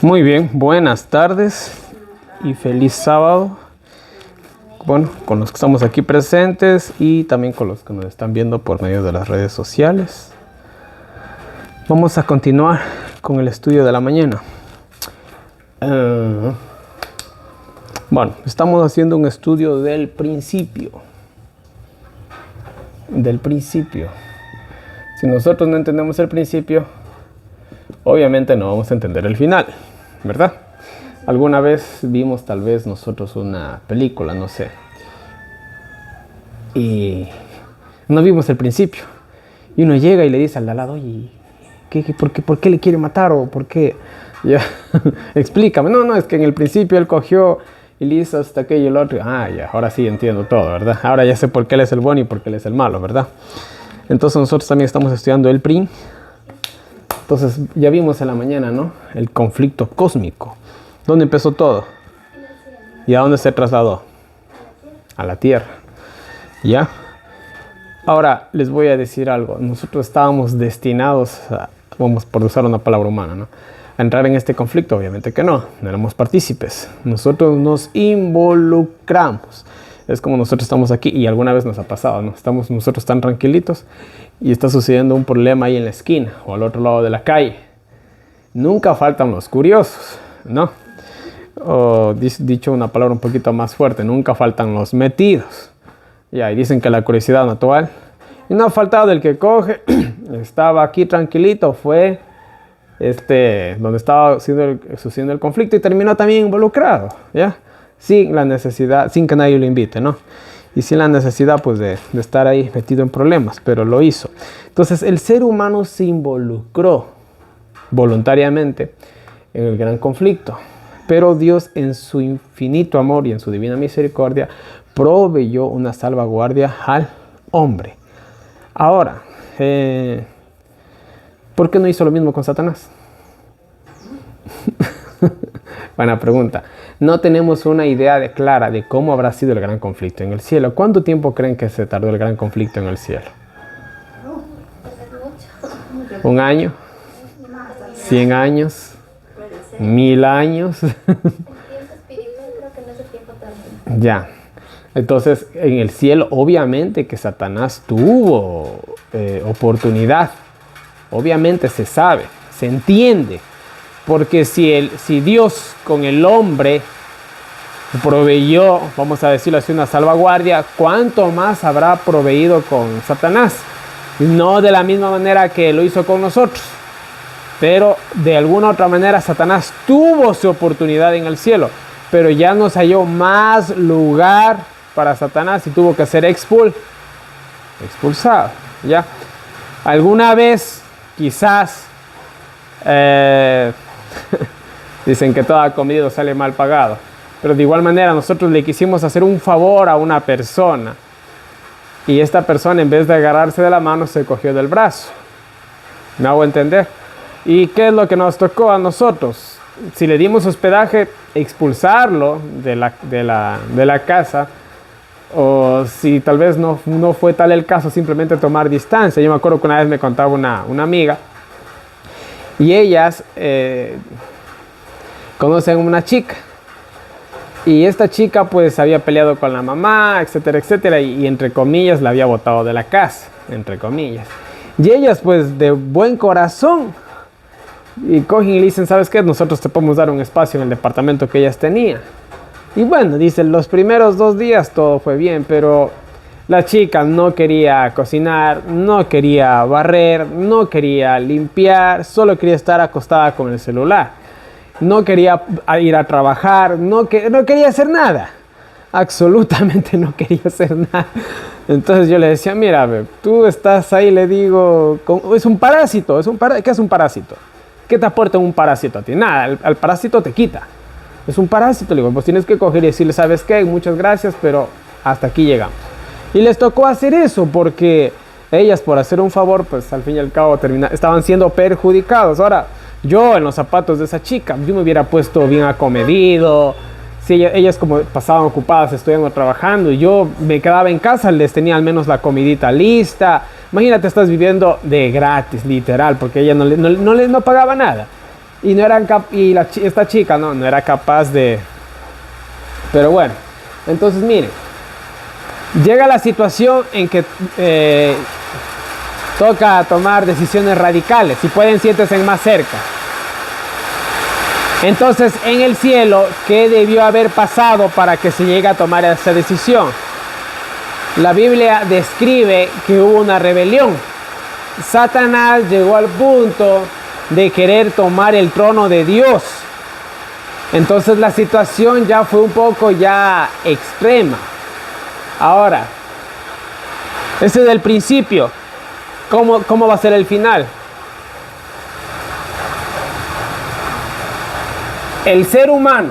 Muy bien, buenas tardes y feliz sábado. Bueno, con los que estamos aquí presentes y también con los que nos están viendo por medio de las redes sociales. Vamos a continuar con el estudio de la mañana. Bueno, estamos haciendo un estudio del principio. Si nosotros no entendemos el principio, obviamente no vamos a entender el final, ¿verdad? Alguna vez vimos tal vez nosotros una película, no sé, y no vimos el principio. Y uno llega y le dice al de al lado, oye, ¿por qué le quiere matar? ¿O por qué? Ya, explícame. No, es que en el principio él cogió y le hizo hasta aquello y el otro. Ah, ya, ahora sí entiendo todo, ¿verdad? Ahora ya sé por qué él es el bueno y por qué él es el malo, ¿verdad? Entonces nosotros también estamos estudiando el PRI. Entonces ya vimos en la mañana, ¿no? El conflicto cósmico. ¿Dónde empezó todo? ¿Y a dónde se trasladó? A la Tierra. ¿Ya? Ahora les voy a decir algo. Nosotros estábamos destinados a, vamos por usar una palabra humana, ¿no?, a entrar en este conflicto. Obviamente que no éramos partícipes. Nosotros nos involucramos. Es como nosotros estamos aquí y alguna vez nos ha pasado, ¿no? Estamos nosotros tan tranquilitos y está sucediendo un problema ahí en la esquina o al otro lado de la calle. Nunca faltan los curiosos, ¿no? O dicho una palabra un poquito más fuerte, nunca faltan los metidos. Ya, y dicen que la curiosidad natural. Y no ha faltado el que coge, estaba aquí tranquilito, fue donde estaba sucediendo el conflicto y terminó también involucrado, ¿ya? Sin la necesidad, sin que nadie lo invite, ¿no? Y sin la necesidad, pues, de estar ahí metido en problemas, pero lo hizo. Entonces, el ser humano se involucró voluntariamente en el gran conflicto. Pero Dios, en su infinito amor y en su divina misericordia, proveyó una salvaguardia al hombre. Ahora, ¿por qué no hizo lo mismo con Satanás? Buena pregunta. No tenemos una idea clara de cómo habrá sido el gran conflicto en el cielo. ¿Cuánto tiempo creen que se tardó el gran conflicto en el cielo? ¿Un año? ¿100 años? ¿1000 años? Ya. Entonces, en el cielo, obviamente que Satanás tuvo oportunidad. Obviamente se sabe, se entiende. Porque si Dios con el hombre proveyó, vamos a decirlo así, una salvaguardia, ¿cuánto más habrá proveído con Satanás? No de la misma manera que lo hizo con nosotros, pero de alguna otra manera Satanás tuvo su oportunidad en el cielo, pero ya nos halló más lugar para Satanás y tuvo que ser expulsado, ¿ya? Alguna vez, quizás, dicen que toda comida sale mal pagado, pero de igual manera nosotros le quisimos hacer un favor a una persona y esta persona, en vez de agarrarse de la mano, se cogió del brazo. ¿Me hago entender? ¿Y qué es lo que nos tocó a nosotros? Si le dimos hospedaje, expulsarlo de la casa, o si tal vez no fue tal el caso, simplemente tomar distancia. Yo me acuerdo que una vez me contaba una amiga y ellas conocen a una chica y esta chica pues había peleado con la mamá, etcétera, etcétera, y entre comillas la había botado de la casa, entre comillas, y ellas pues de buen corazón y cogen y le dicen, ¿sabes qué? Nosotros te podemos dar un espacio en el departamento que ellas tenían. Y bueno, dicen, los primeros 2 días todo fue bien, pero la chica no quería cocinar, no quería barrer, no quería limpiar, solo quería estar acostada con el celular. No quería ir a trabajar, no quería hacer nada. Absolutamente no quería hacer nada. Entonces yo le decía, mira, tú estás ahí, le digo, es un parásito, ¿qué es un parásito? ¿Qué te aporta un parásito a ti? Nada, al parásito te quita. Es un parásito, le digo, pues tienes que coger y decirle, ¿sabes qué? Muchas gracias, pero hasta aquí llegamos. Y les tocó hacer eso porque ellas, por hacer un favor, pues al fin y al cabo estaban siendo perjudicados. Ahora, yo en los zapatos de esa chica, yo me hubiera puesto bien acomedido. Si ellas como pasaban ocupadas estudiando, trabajando, y yo me quedaba en casa, les tenía al menos la comidita lista. Imagínate, estás viviendo de gratis, literal, porque ella no pagaba nada. Y no eran esta chica no era capaz de... Pero bueno, entonces miren, llega la situación en que toca tomar decisiones radicales. Si pueden, siéntense más cerca. Entonces, en el cielo, ¿qué debió haber pasado para que se llegue a tomar esa decisión? La Biblia describe que hubo una rebelión. Satanás llegó al punto de querer tomar el trono de Dios. Entonces la situación ya fue un poco ya extrema. Ahora, ese es el principio. ¿Cómo va a ser el final? ¿El ser humano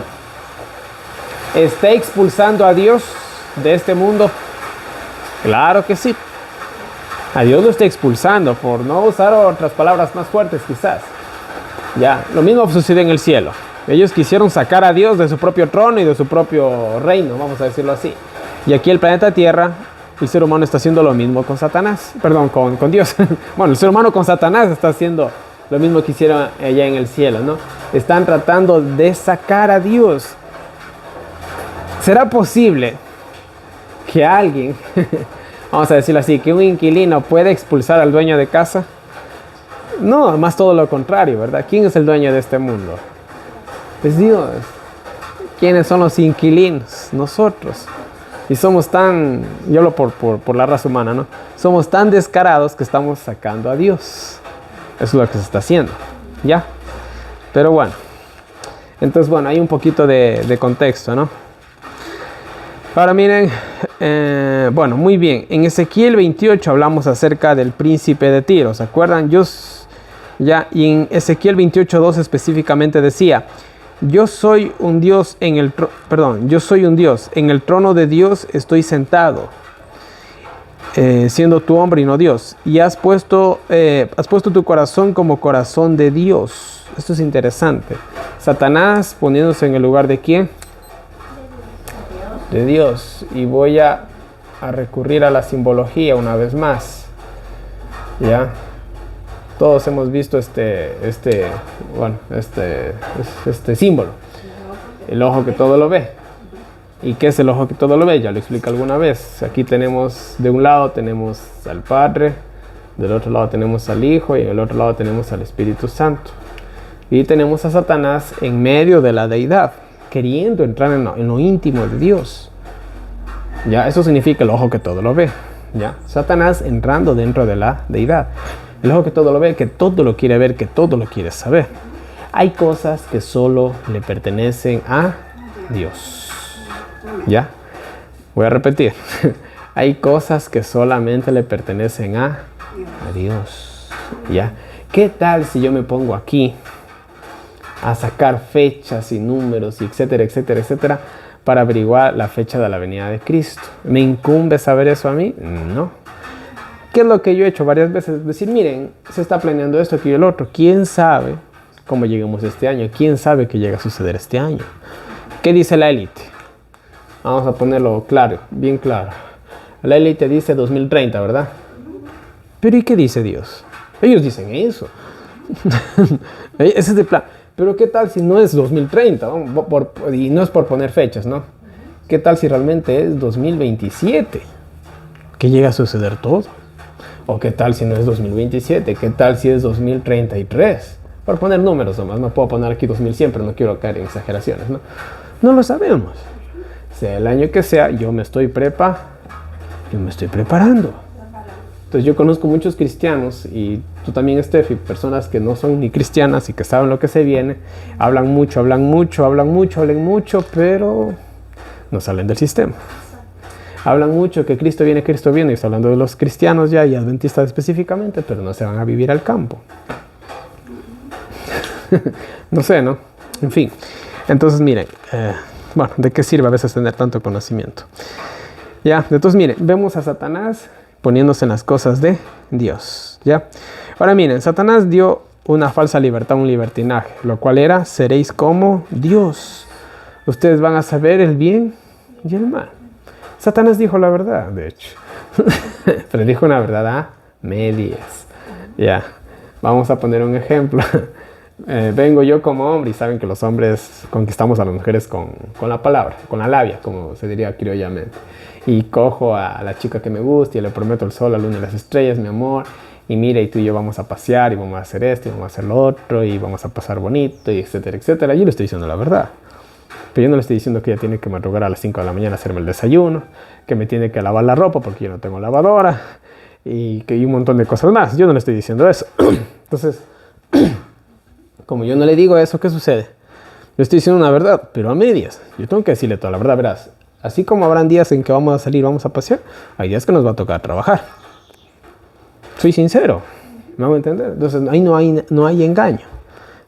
está expulsando a Dios de este mundo? Claro que sí. A Dios lo está expulsando, por no usar otras palabras más fuertes quizás. Ya, lo mismo sucede en el cielo. Ellos quisieron sacar a Dios de su propio trono y de su propio reino, vamos a decirlo así. Y aquí el planeta Tierra, el ser humano está haciendo lo mismo con Satanás. Perdón, con Dios. Bueno, el ser humano con Satanás está haciendo lo mismo que hicieron allá en el cielo, ¿no? Están tratando de sacar a Dios. ¿Será posible que alguien, vamos a decirlo así, que un inquilino pueda expulsar al dueño de casa? No, más todo lo contrario, ¿verdad? ¿Quién es el dueño de este mundo? Es Dios. ¿Quiénes son los inquilinos? Nosotros. Y somos tan, yo hablo por la raza humana, ¿no? Somos tan descarados que estamos sacando a Dios. Eso es lo que se está haciendo, ¿ya? Pero bueno, entonces bueno, hay un poquito de contexto, ¿no? Ahora miren, bueno, muy bien. En Ezequiel 28 hablamos acerca del príncipe de Tiro, ¿se acuerdan? Y en Ezequiel 28:2 específicamente decía: yo soy un Dios en el trono de Dios estoy sentado, siendo tu hombre y no Dios, y has puesto tu corazón como corazón de Dios. Esto es interesante. Satanás poniéndose en el lugar de ¿quién? De Dios. Y voy a recurrir a la simbología una vez más. ¿Ya? Todos hemos visto este símbolo. El ojo que todo lo ve. ¿Y qué es el ojo que todo lo ve? Ya lo expliqué alguna vez. Aquí tenemos, de un lado tenemos al Padre, del otro lado tenemos al Hijo y del otro lado tenemos al Espíritu Santo. Y tenemos a Satanás en medio de la deidad, queriendo entrar en lo íntimo de Dios. Ya, eso significa el ojo que todo lo ve. Ya, Satanás entrando dentro de la deidad. El ojo que todo lo ve, que todo lo quiere ver, que todo lo quiere saber. Hay cosas que solo le pertenecen a Dios. ¿Ya? Voy a repetir. Hay cosas que solamente le pertenecen a Dios. ¿Ya? ¿Qué tal si yo me pongo aquí a sacar fechas y números y etcétera, etcétera, etcétera, para averiguar la fecha de la venida de Cristo? ¿Me incumbe saber eso a mí? No. ¿Qué es lo que yo he hecho varias veces? Decir, miren, se está planeando esto, aquí y el otro. ¿Quién sabe cómo lleguemos este año? ¿Quién sabe qué llega a suceder este año? ¿Qué dice la élite? Vamos a ponerlo claro, bien claro. La élite dice 2030, ¿verdad? Pero ¿y qué dice Dios? Ellos dicen eso. Ese es el plan. Pero ¿qué tal si no es 2030? Y no es por poner fechas, ¿no? ¿Qué tal si realmente es 2027? ¿Qué llega a suceder todo? ¿O qué tal si no es 2027? ¿Qué tal si es 2033? Por poner números nomás, no puedo poner aquí 2100, pero no quiero caer en exageraciones, ¿no? No lo sabemos. Sea el año que sea, yo me estoy preparando. Entonces yo conozco muchos cristianos, y tú también, Steffi, personas que no son ni cristianas y que saben lo que se viene, hablan mucho, pero no salen del sistema. Hablan mucho que Cristo viene, y está hablando de los cristianos ya y adventistas específicamente, pero no se van a vivir al campo. No sé, ¿no? En fin. Entonces, miren, bueno, ¿de qué sirve a veces tener tanto conocimiento? Ya, entonces miren, vemos a Satanás poniéndose en las cosas de Dios, ¿ya? Ahora miren, Satanás dio una falsa libertad, un libertinaje, lo cual era, seréis como Dios. Ustedes van a saber el bien y el mal. Satanás dijo la verdad, de hecho. Pero dijo una verdad a medias. Ya, vamos a poner un ejemplo. vengo yo como hombre y saben que los hombres conquistamos a las mujeres con la palabra, con la labia, como se diría criollamente. Y cojo a la chica que me gusta y le prometo el sol, la luna y las estrellas, mi amor. Y mira, y tú y yo vamos a pasear y vamos a hacer esto y vamos a hacer lo otro y vamos a pasar bonito y etcétera, etcétera. Yo le estoy diciendo la verdad. Pero yo no le estoy diciendo que ella tiene que madrugar a las 5 de la mañana a hacerme el desayuno, que me tiene que lavar la ropa porque yo no tengo lavadora y un montón de cosas más. Yo no le estoy diciendo eso. Entonces, como yo no le digo eso, ¿qué sucede? Le estoy diciendo una verdad, pero a medias. Yo tengo que decirle toda la verdad, verás. Así como habrán días en que vamos a salir, vamos a pasear, hay días que nos va a tocar trabajar. Soy sincero, ¿me hago entender? Entonces, ahí no hay engaño.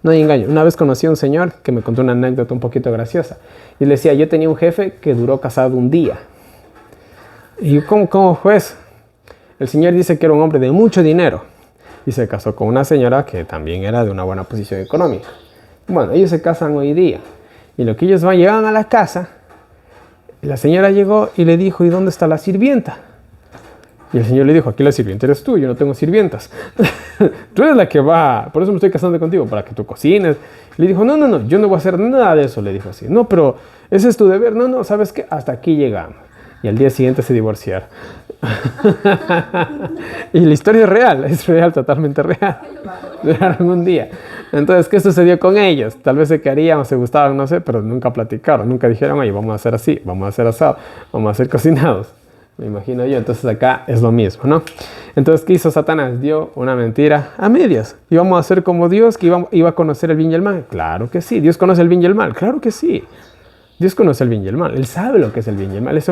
No hay engaño. Una vez conocí a un señor que me contó una anécdota un poquito graciosa. Y le decía, yo tenía un jefe que duró casado un día. Y yo, ¿cómo fue eso? El señor dice que era un hombre de mucho dinero. Y se casó con una señora que también era de una buena posición económica. Bueno, ellos se casan hoy día. Y lo que ellos llegaban a la casa, la señora llegó y le dijo, ¿y dónde está la sirvienta? Y el señor le dijo, aquí la sirvienta eres tú, yo no tengo sirvientas. Tú eres la que va, por eso me estoy casando contigo, para que tú cocines. Le dijo, no, yo no voy a hacer nada de eso, le dijo así. No, pero ese es tu deber. No, ¿sabes qué? Hasta aquí llegamos. Y al día siguiente se divorciaron. Y la historia es real, totalmente real. Duraron un día. Entonces, ¿qué sucedió con ellos? Tal vez se querían o se gustaban, no sé, pero nunca platicaron, nunca dijeron, oye, vamos a hacer así, vamos a hacer asado, vamos a hacer cocinados. Me imagino yo. Entonces acá es lo mismo, ¿no? Entonces, ¿qué hizo Satanás? Dio una mentira a medias. Íbamos a ser como Dios, que iba a conocer el bien y el mal. Claro que sí. Dios conoce el bien y el mal. Claro que sí. Dios conoce el bien y el mal. Él sabe lo que es el bien y el mal. Es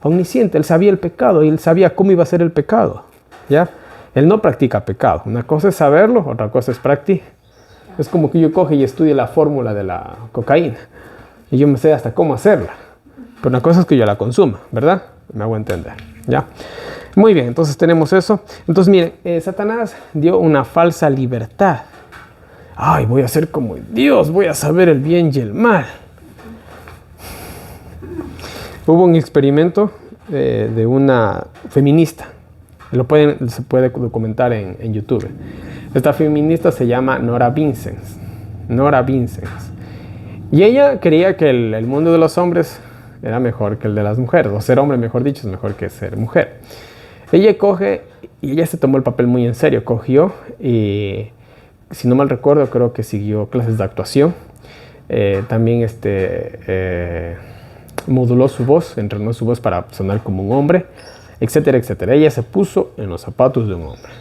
omnisciente. Él sabía el pecado y él sabía cómo iba a ser el pecado. ¿Ya? Él no practica pecado. Una cosa es saberlo, otra cosa es practicar. Es como que yo coge y estudie la fórmula de la cocaína. Y yo me sé hasta cómo hacerla. Pero una cosa es que yo la consuma, ¿verdad? Me hago entender, ¿ya? Muy bien, entonces tenemos eso. Entonces, miren, Satanás dio una falsa libertad. Ay, voy a ser como Dios, voy a saber el bien y el mal. Hubo un experimento de una feminista. Se puede documentar en YouTube. Esta feminista se llama Nora Vincents. Nora Vincents. Y ella creía que el mundo de los hombres era mejor que el de las mujeres, o ser hombre, mejor dicho, es mejor que ser mujer. Ella coge, y ella se tomó el papel muy en serio, cogió y, si no mal recuerdo, creo que siguió clases de actuación. También moduló su voz, entrenó su voz para sonar como un hombre, etcétera, etcétera. Ella se puso en los zapatos de un hombre.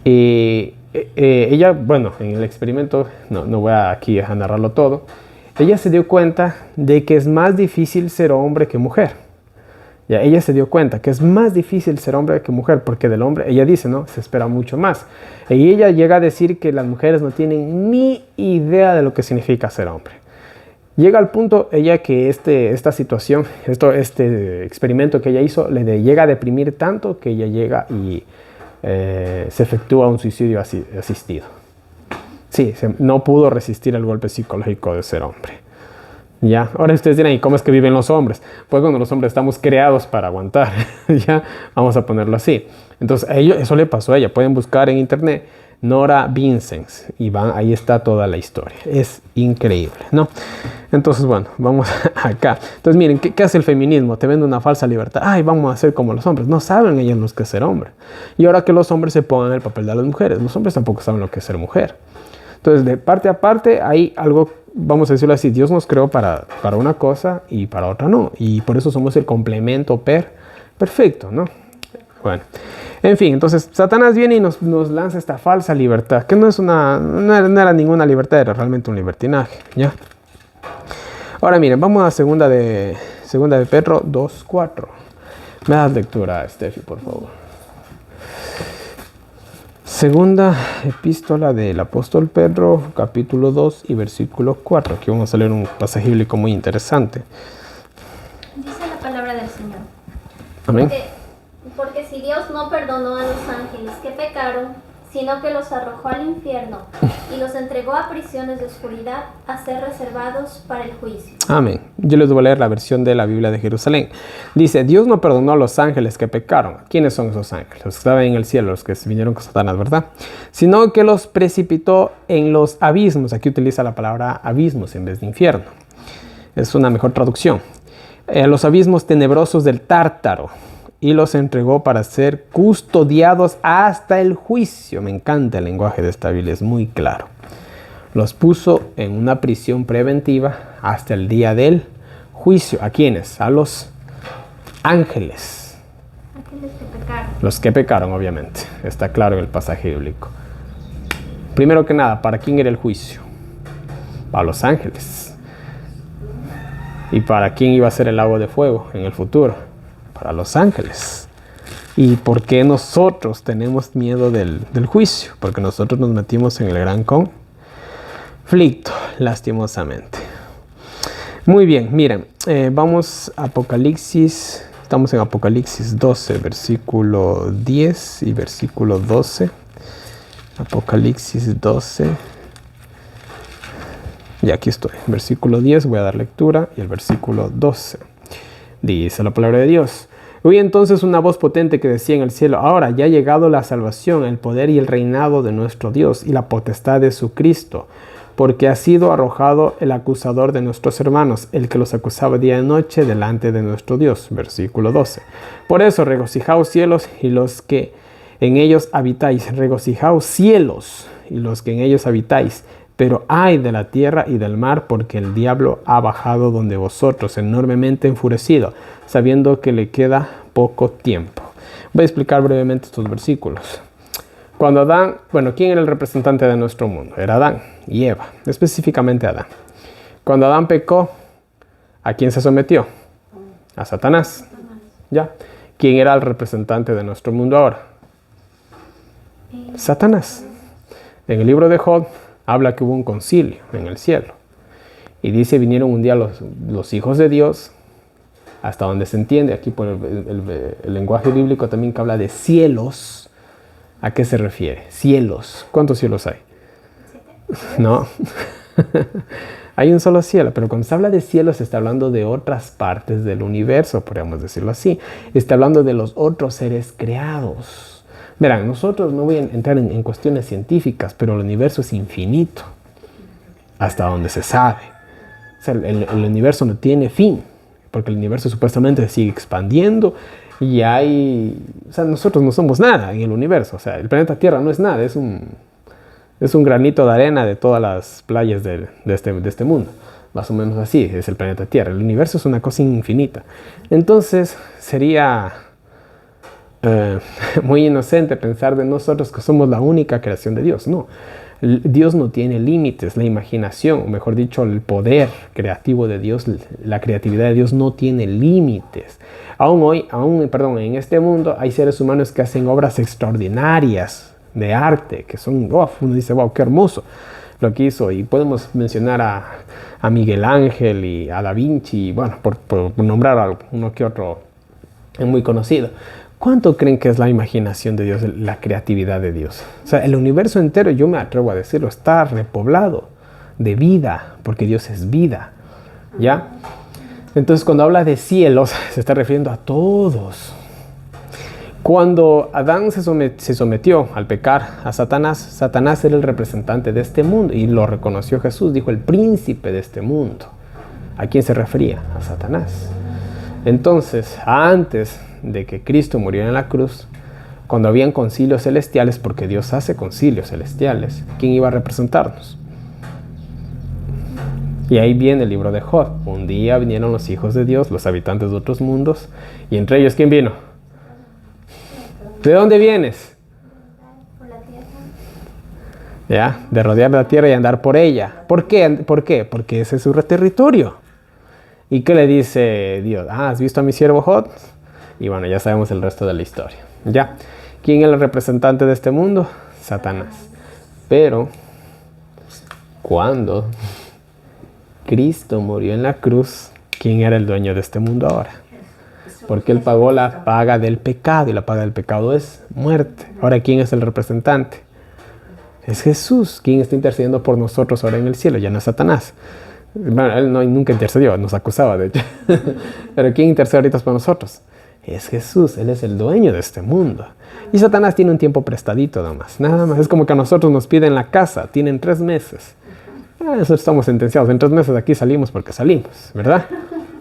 Y ella, bueno, en el experimento, no voy aquí a narrarlo todo, ella se dio cuenta de que es más difícil ser hombre que mujer. Ya, ella se dio cuenta que es más difícil ser hombre que mujer, porque del hombre, ella dice, ¿no? Se espera mucho más. Y ella llega a decir que las mujeres no tienen ni idea de lo que significa ser hombre. Llega al punto ella que esta situación, este experimento que ella hizo, le llega a deprimir tanto que ella llega y se efectúa un suicidio asistido. Sí, no pudo resistir el golpe psicológico de ser hombre. Ya, ahora ustedes dirán, ¿y cómo es que viven los hombres? Pues cuando los hombres estamos creados para aguantar, ya, vamos a ponerlo así. Entonces, eso le pasó a ella. Pueden buscar en internet Nora Vincents y ahí está toda la historia. Es increíble, ¿no? Entonces, bueno, vamos acá. Entonces, miren, ¿qué hace el feminismo? Te vende una falsa libertad. Ay, vamos a ser como los hombres. No saben ellas lo que es ser hombre. Y ahora que los hombres se pongan en el papel de las mujeres, los hombres tampoco saben lo que es ser mujer. Entonces, de parte a parte, hay algo, vamos a decirlo así, Dios nos creó para una cosa y para otra no. Y por eso somos el complemento perfecto, ¿no? Bueno, en fin, entonces Satanás viene y nos lanza esta falsa libertad, que no era ninguna libertad, era realmente un libertinaje, ¿ya? Ahora miren, vamos a segunda de Pedro 2:4. Me das lectura, Steffi, por favor. Segunda epístola del apóstol Pedro, capítulo 2 y versículo 4. Aquí vamos a leer un pasaje bíblico muy interesante. Dice la palabra del Señor. Amén. Porque si Dios no perdonó a los ángeles que pecaron, sino que los arrojó al infierno y los entregó a prisiones de oscuridad a ser reservados para el juicio. Amén. Yo les voy a leer la versión de la Biblia de Jerusalén. Dice, Dios no perdonó a los ángeles que pecaron. ¿Quiénes son esos ángeles? Los que estaban en el cielo, los que vinieron con Satanás, ¿verdad? Sino que los precipitó en los abismos. Aquí utiliza la palabra abismos en vez de infierno. Es una mejor traducción. Los abismos tenebrosos del Tártaro. Y los entregó para ser custodiados hasta el juicio. Me encanta el lenguaje de esta Biblia, es muy claro. Los puso en una prisión preventiva hasta el día del juicio. ¿A quiénes? A los ángeles. Aquellos que pecaron. Los que pecaron, obviamente. Está claro en el pasaje bíblico. Primero que nada, ¿para quién era el juicio? Para los ángeles. ¿Y para quién iba a ser el lago de fuego en el futuro? Para los ángeles. ¿Y por qué nosotros tenemos miedo del juicio? Porque nosotros nos metimos en el gran conflicto, lastimosamente. Muy bien, miren, vamos a Apocalipsis, estamos en Apocalipsis 12, versículo 10 y versículo 12. Apocalipsis 12. Y aquí estoy, versículo 10, voy a dar lectura, y el versículo 12. Dice la palabra de Dios. Oí entonces una voz potente que decía en el cielo, ahora ya ha llegado la salvación, el poder y el reinado de nuestro Dios y la potestad de su Cristo, porque ha sido arrojado el acusador de nuestros hermanos, el que los acusaba día y noche delante de nuestro Dios. Versículo 12. Por eso regocijaos cielos y los que en ellos habitáis, regocijaos cielos y los que en ellos habitáis. Pero ay de la tierra y del mar, porque el diablo ha bajado donde vosotros, enormemente enfurecido, sabiendo que le queda poco tiempo. Voy a explicar brevemente estos versículos. Cuando Adán, ¿quién era el representante de nuestro mundo? Era Adán y Eva, específicamente Adán. Cuando Adán pecó, ¿a quién se sometió? A Satanás. ¿Ya? ¿Quién era el representante de nuestro mundo ahora? Satanás. En el libro de Job habla que hubo un concilio en el cielo. Y dice, vinieron un día los hijos de Dios, hasta donde se entiende, aquí por el lenguaje bíblico también que habla de cielos. ¿A qué se refiere? Cielos. ¿Cuántos cielos hay? 7. No. Hay un solo cielo, pero cuando se habla de cielos se está hablando de otras partes del universo, podríamos decirlo así. Está hablando de los otros seres creados. Verán, nosotros no voy a entrar en cuestiones científicas, pero el universo es infinito, hasta donde se sabe. O sea, el universo no tiene fin, porque el universo supuestamente se sigue expandiendo y nosotros no somos nada en el universo. O sea, el planeta Tierra no es nada, es un granito de arena de todas las playas de este mundo. Más o menos así es el planeta Tierra. El universo es una cosa infinita. Entonces, sería muy inocente pensar de nosotros que somos la única creación de Dios. No, Dios no tiene límites. La imaginación, o mejor dicho, el poder creativo de Dios, la creatividad de Dios no tiene límites. En este mundo hay seres humanos que hacen obras extraordinarias de arte, que son, uno dice, wow, qué hermoso lo que hizo. Y podemos mencionar a Miguel Ángel y a Da Vinci, por nombrar a uno que otro muy conocido. ¿Cuánto creen que es la imaginación de Dios, la creatividad de Dios? O sea, el universo entero, yo me atrevo a decirlo, está repoblado de vida, porque Dios es vida, ¿ya? Entonces, cuando habla de cielos, se está refiriendo a todos. Cuando Adán se sometió al pecar a Satanás, Satanás era el representante de este mundo, y lo reconoció Jesús, dijo el príncipe de este mundo. ¿A quién se refería? A Satanás. Entonces, antes de que Cristo muriera en la cruz, cuando habían concilios celestiales, porque Dios hace concilios celestiales, ¿quién iba a representarnos? Y ahí viene el libro de Job. Un día vinieron los hijos de Dios, los habitantes de otros mundos, y entre ellos, ¿quién vino? ¿De dónde vienes? Por la tierra. ¿Ya? De rodear la tierra y andar por ella. ¿Por qué? ¿Por qué? Porque ese es su territorio. ¿Y qué le dice Dios? ¿Has visto a mi siervo Job? Y bueno, ya sabemos el resto de la historia. ¿Ya? ¿Quién es el representante de este mundo? Satanás. Pero, cuando Cristo murió en la cruz, ¿quién era el dueño de este mundo ahora? Porque Él pagó la paga del pecado, y la paga del pecado es muerte. Ahora, ¿quién es el representante? Es Jesús quien está intercediendo por nosotros ahora en el cielo, ya no es Satanás. Bueno, él nunca intercedió, nos acusaba de hecho. Pero ¿quién intercede ahorita por nosotros? Es Jesús, Él es el dueño de este mundo. Y Satanás tiene un tiempo prestadito nomás, nada más. Es como que a nosotros nos piden la casa, tienen 3 meses. Eso estamos sentenciados, en 3 meses de aquí salimos porque salimos, ¿verdad?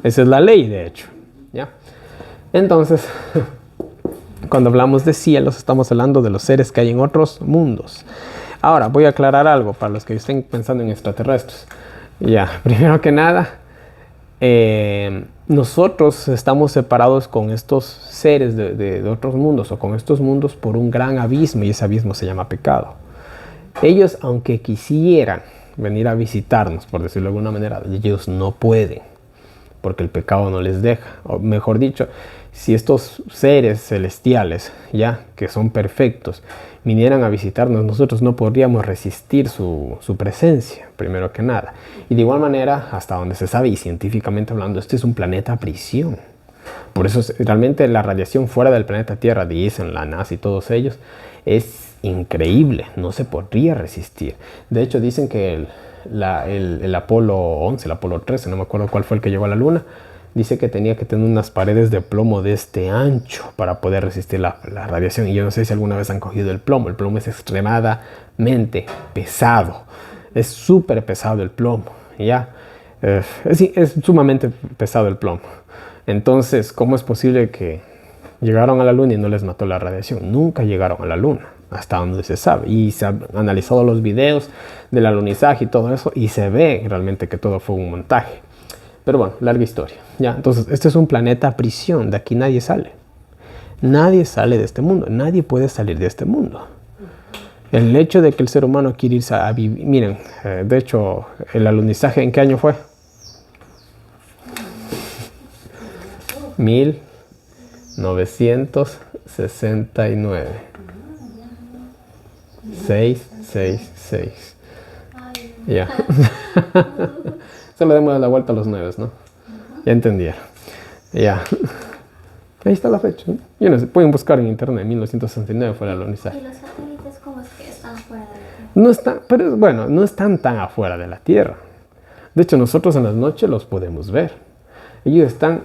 Esa es la ley, de hecho. ¿Ya? Entonces, cuando hablamos de cielos, estamos hablando de los seres que hay en otros mundos. Ahora, voy a aclarar algo para los que estén pensando en extraterrestres. Ya, primero que nada, nosotros estamos separados con estos seres de otros mundos o con estos mundos por un gran abismo y ese abismo se llama pecado. Ellos, aunque quisieran venir a visitarnos, por decirlo de alguna manera, ellos no pueden porque el pecado no les deja. O mejor dicho, si estos seres celestiales, ya que son perfectos, vinieran a visitarnos, nosotros no podríamos resistir su presencia, primero que nada. Y de igual manera, hasta donde se sabe y científicamente hablando, este es un planeta prisión. Por eso realmente la radiación fuera del planeta Tierra, dicen la NASA y todos ellos, es increíble, no se podría resistir. De hecho dicen que el Apolo 11, el Apolo 13, no me acuerdo cuál fue el que llegó a la Luna, dice que tenía que tener unas paredes de plomo de este ancho para poder resistir la radiación. Y yo no sé si alguna vez han cogido el plomo. El plomo es extremadamente pesado. Es súper pesado el plomo. ¿Ya? Es sumamente pesado el plomo. Entonces, ¿cómo es posible que llegaron a la Luna y no les mató la radiación? Nunca llegaron a la Luna, hasta donde se sabe. Y se han analizado los videos del alunizaje y todo eso. Y se ve realmente que todo fue un montaje. Pero bueno, larga historia. ¿Ya? Entonces, este es un planeta prisión. De aquí nadie sale. Nadie sale de este mundo. Nadie puede salir de este mundo. El hecho de que el ser humano quiere irse a vivir... Miren, de hecho, el alunizaje, ¿en qué año fue? 1969. 666. Ya. Solo demos la vuelta a los 9, ¿no? Ya entendieron. Ya. Ahí está la fecha, ¿no? Yo no sé, pueden buscar en internet. 1969 fue el alunizaje. ¿Y los satélites cómo es que están fuera de la Tierra? No están, pero bueno, no están tan afuera de la Tierra. De hecho, nosotros en las noches los podemos ver. Ellos están...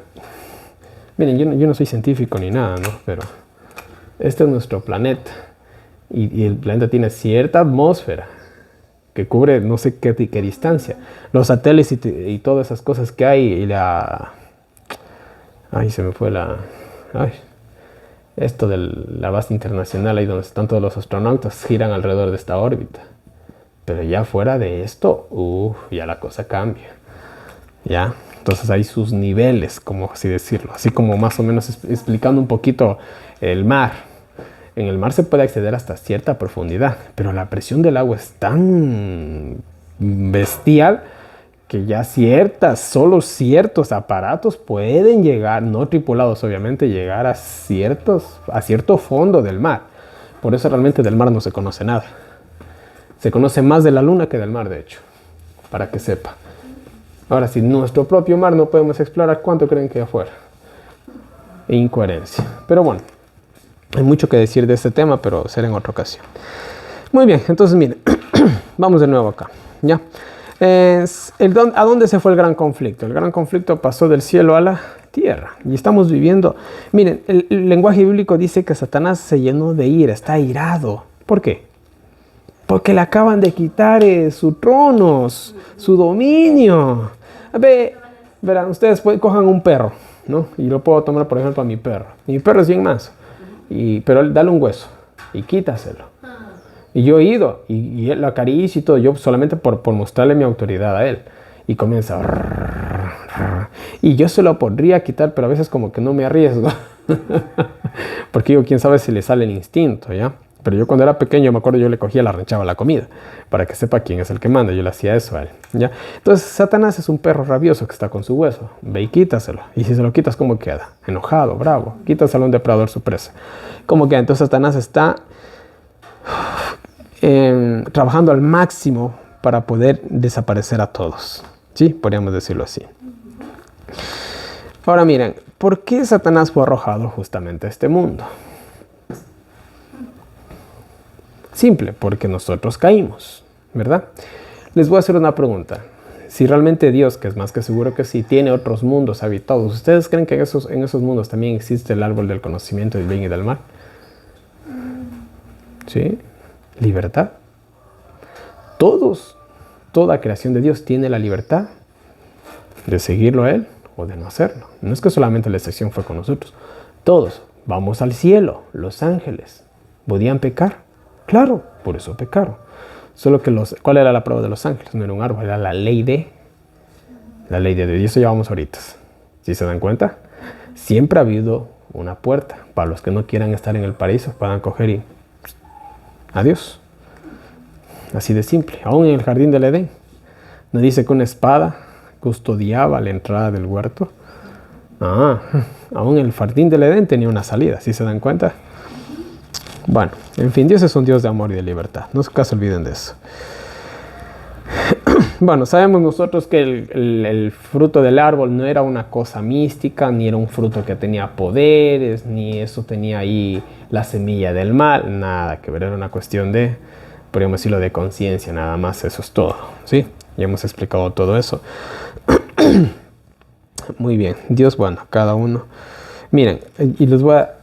Miren, yo no soy científico ni nada, ¿no? Pero este es nuestro planeta. Y el planeta tiene cierta atmósfera que cubre no sé qué distancia. Los satélites y todas esas cosas que hay y la... Ay, se me fue la... Ay, esto de la base internacional, ahí donde están todos los astronautas, giran alrededor de esta órbita. Pero ya fuera de esto, ya la cosa cambia. ¿Ya? Entonces hay sus niveles, como así decirlo. Así como más o menos explicando un poquito el mar. En el mar se puede acceder hasta cierta profundidad, pero la presión del agua es tan bestial que ya solo ciertos aparatos pueden llegar, no tripulados obviamente, llegar a cierto fondo del mar. Por eso realmente del mar no se conoce nada. Se conoce más de la luna que del mar, de hecho, para que sepa. Ahora, si nuestro propio mar no podemos explorar, ¿cuánto creen que hay afuera? Incoherencia. Pero bueno, hay mucho que decir de este tema, pero será en otra ocasión. Muy bien, entonces miren, vamos de nuevo acá, ¿ya? ¿A dónde se fue el gran conflicto? El gran conflicto pasó del cielo a la tierra y estamos viviendo. Miren, el lenguaje bíblico dice que Satanás se llenó de ira, está airado. ¿Por qué? Porque le acaban de quitar sus tronos, su dominio. Verán, ustedes cojan un perro, ¿no? Y lo puedo tomar, por ejemplo, a mi perro. Mi perro es bien manso, pero dale un hueso y quítaselo. Y yo he ido y él lo acaricio y todo, yo solamente por mostrarle mi autoridad a él. Y comienza... Y yo se lo podría quitar, pero a veces como que no me arriesgo. Porque digo, quién sabe si le sale el instinto, ¿ya? Pero yo cuando era pequeño, me acuerdo, yo le cogía, le arranchaba la comida. Para que sepa quién es el que manda, yo le hacía eso a él, ¿ya? Entonces, Satanás es un perro rabioso que está con su hueso. Ve y quítaselo. Y si se lo quitas, ¿cómo queda? Enojado, bravo. Quítaselo a un depredador su presa. ¿Cómo queda? Entonces, Satanás está... trabajando al máximo para poder desaparecer a todos, ¿sí? Podríamos decirlo así. Ahora miren, ¿por qué Satanás fue arrojado justamente a este mundo? Simple, porque nosotros caímos, ¿verdad? Les voy a hacer una pregunta. Si realmente Dios, que es más que seguro que sí, tiene otros mundos habitados, ¿ustedes creen que en esos mundos también existe el árbol del conocimiento del bien y del mal? ¿Sí? Libertad. Toda creación de Dios tiene la libertad de seguirlo a Él o de no hacerlo. No es que solamente la excepción fue con nosotros. Todos vamos al cielo. Los ángeles podían pecar. Claro, por eso pecaron. Solo que ¿cuál era la prueba de los ángeles? No era un árbol, era la ley de Dios. Y eso llevamos ahorita. ¿Sí se dan cuenta? Siempre ha habido una puerta. Para los que no quieran estar en el paraíso, puedan coger y adiós. Así de simple. Aún en el jardín del Edén, ¿no dice que una espada custodiaba la entrada del huerto? Aún el jardín del Edén tenía una salida. ¿Sí se dan cuenta? Bueno, en fin, Dios es un Dios de amor y de libertad. No se olviden de eso. Bueno, sabemos nosotros que el fruto del árbol no era una cosa mística, ni era un fruto que tenía poderes, ni eso tenía ahí la semilla del mal, nada que ver, era una cuestión de, podríamos decirlo, de conciencia, nada más, eso es todo, ¿sí? Ya hemos explicado todo eso. Muy bien, Dios, bueno, cada uno. Miren, y les voy a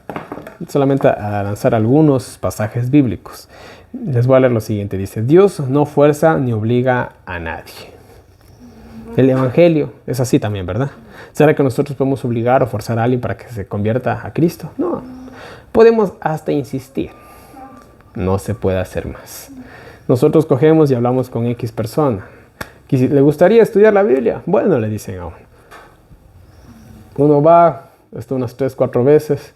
solamente a lanzar algunos pasajes bíblicos. Les voy a leer lo siguiente. Dice, Dios no fuerza ni obliga a nadie. El evangelio es así también, ¿verdad? ¿Será que nosotros podemos obligar o forzar a alguien para que se convierta a Cristo? No. Podemos hasta insistir. No se puede hacer más. Nosotros cogemos y hablamos con X persona. ¿Le gustaría estudiar la Biblia? Bueno, le dicen a uno. Uno va, esto unas 3, 4 veces,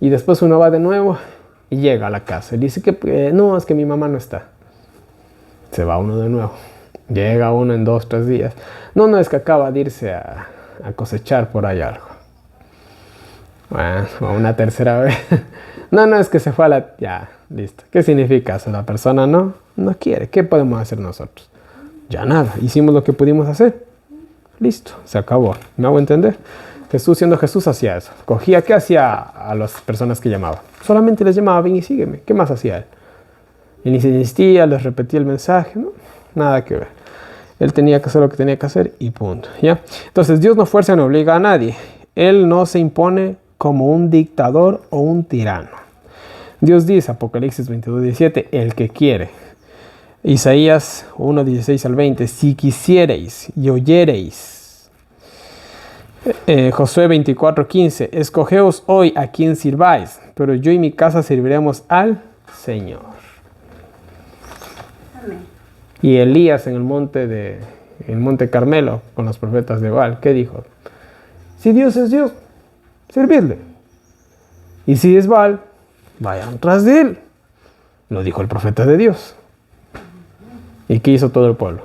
y después uno va de nuevo y llega a la casa. Y dice que no, es que mi mamá no está. Se va uno de nuevo. Llega uno en 2, 3 días. No, es que acaba de irse a cosechar por ahí algo. Bueno, una tercera vez. No, es que se fue a la... Ya, listo. ¿Qué significa eso? La persona no quiere. ¿Qué podemos hacer nosotros? Ya nada. Hicimos lo que pudimos hacer. Listo, se acabó. ¿Me hago entender? Jesús, siendo Jesús, hacía eso. ¿Qué hacía a las personas que llamaba? Solamente les llamaba, ven y sígueme. ¿Qué más hacía él? Y ni se insistía, les repetía el mensaje, ¿no? Nada que ver. Él tenía que hacer lo que tenía que hacer y punto, ¿ya? Entonces, Dios no fuerza ni obliga a nadie. Él no se impone como un dictador o un tirano. Dios dice, Apocalipsis 22:17, el que quiere. Isaías 1:16 al 20, si quisiereis y oyereis. Josué 24:15, escogeos hoy a quien sirváis, pero yo y mi casa serviremos al Señor. Amén. Y Elías en el monte Carmelo con los profetas de Baal, ¿qué dijo? Si Dios es Dios, servidle. Y si es Baal, vayan tras de él. Lo dijo el profeta de Dios. ¿Y qué hizo todo el pueblo?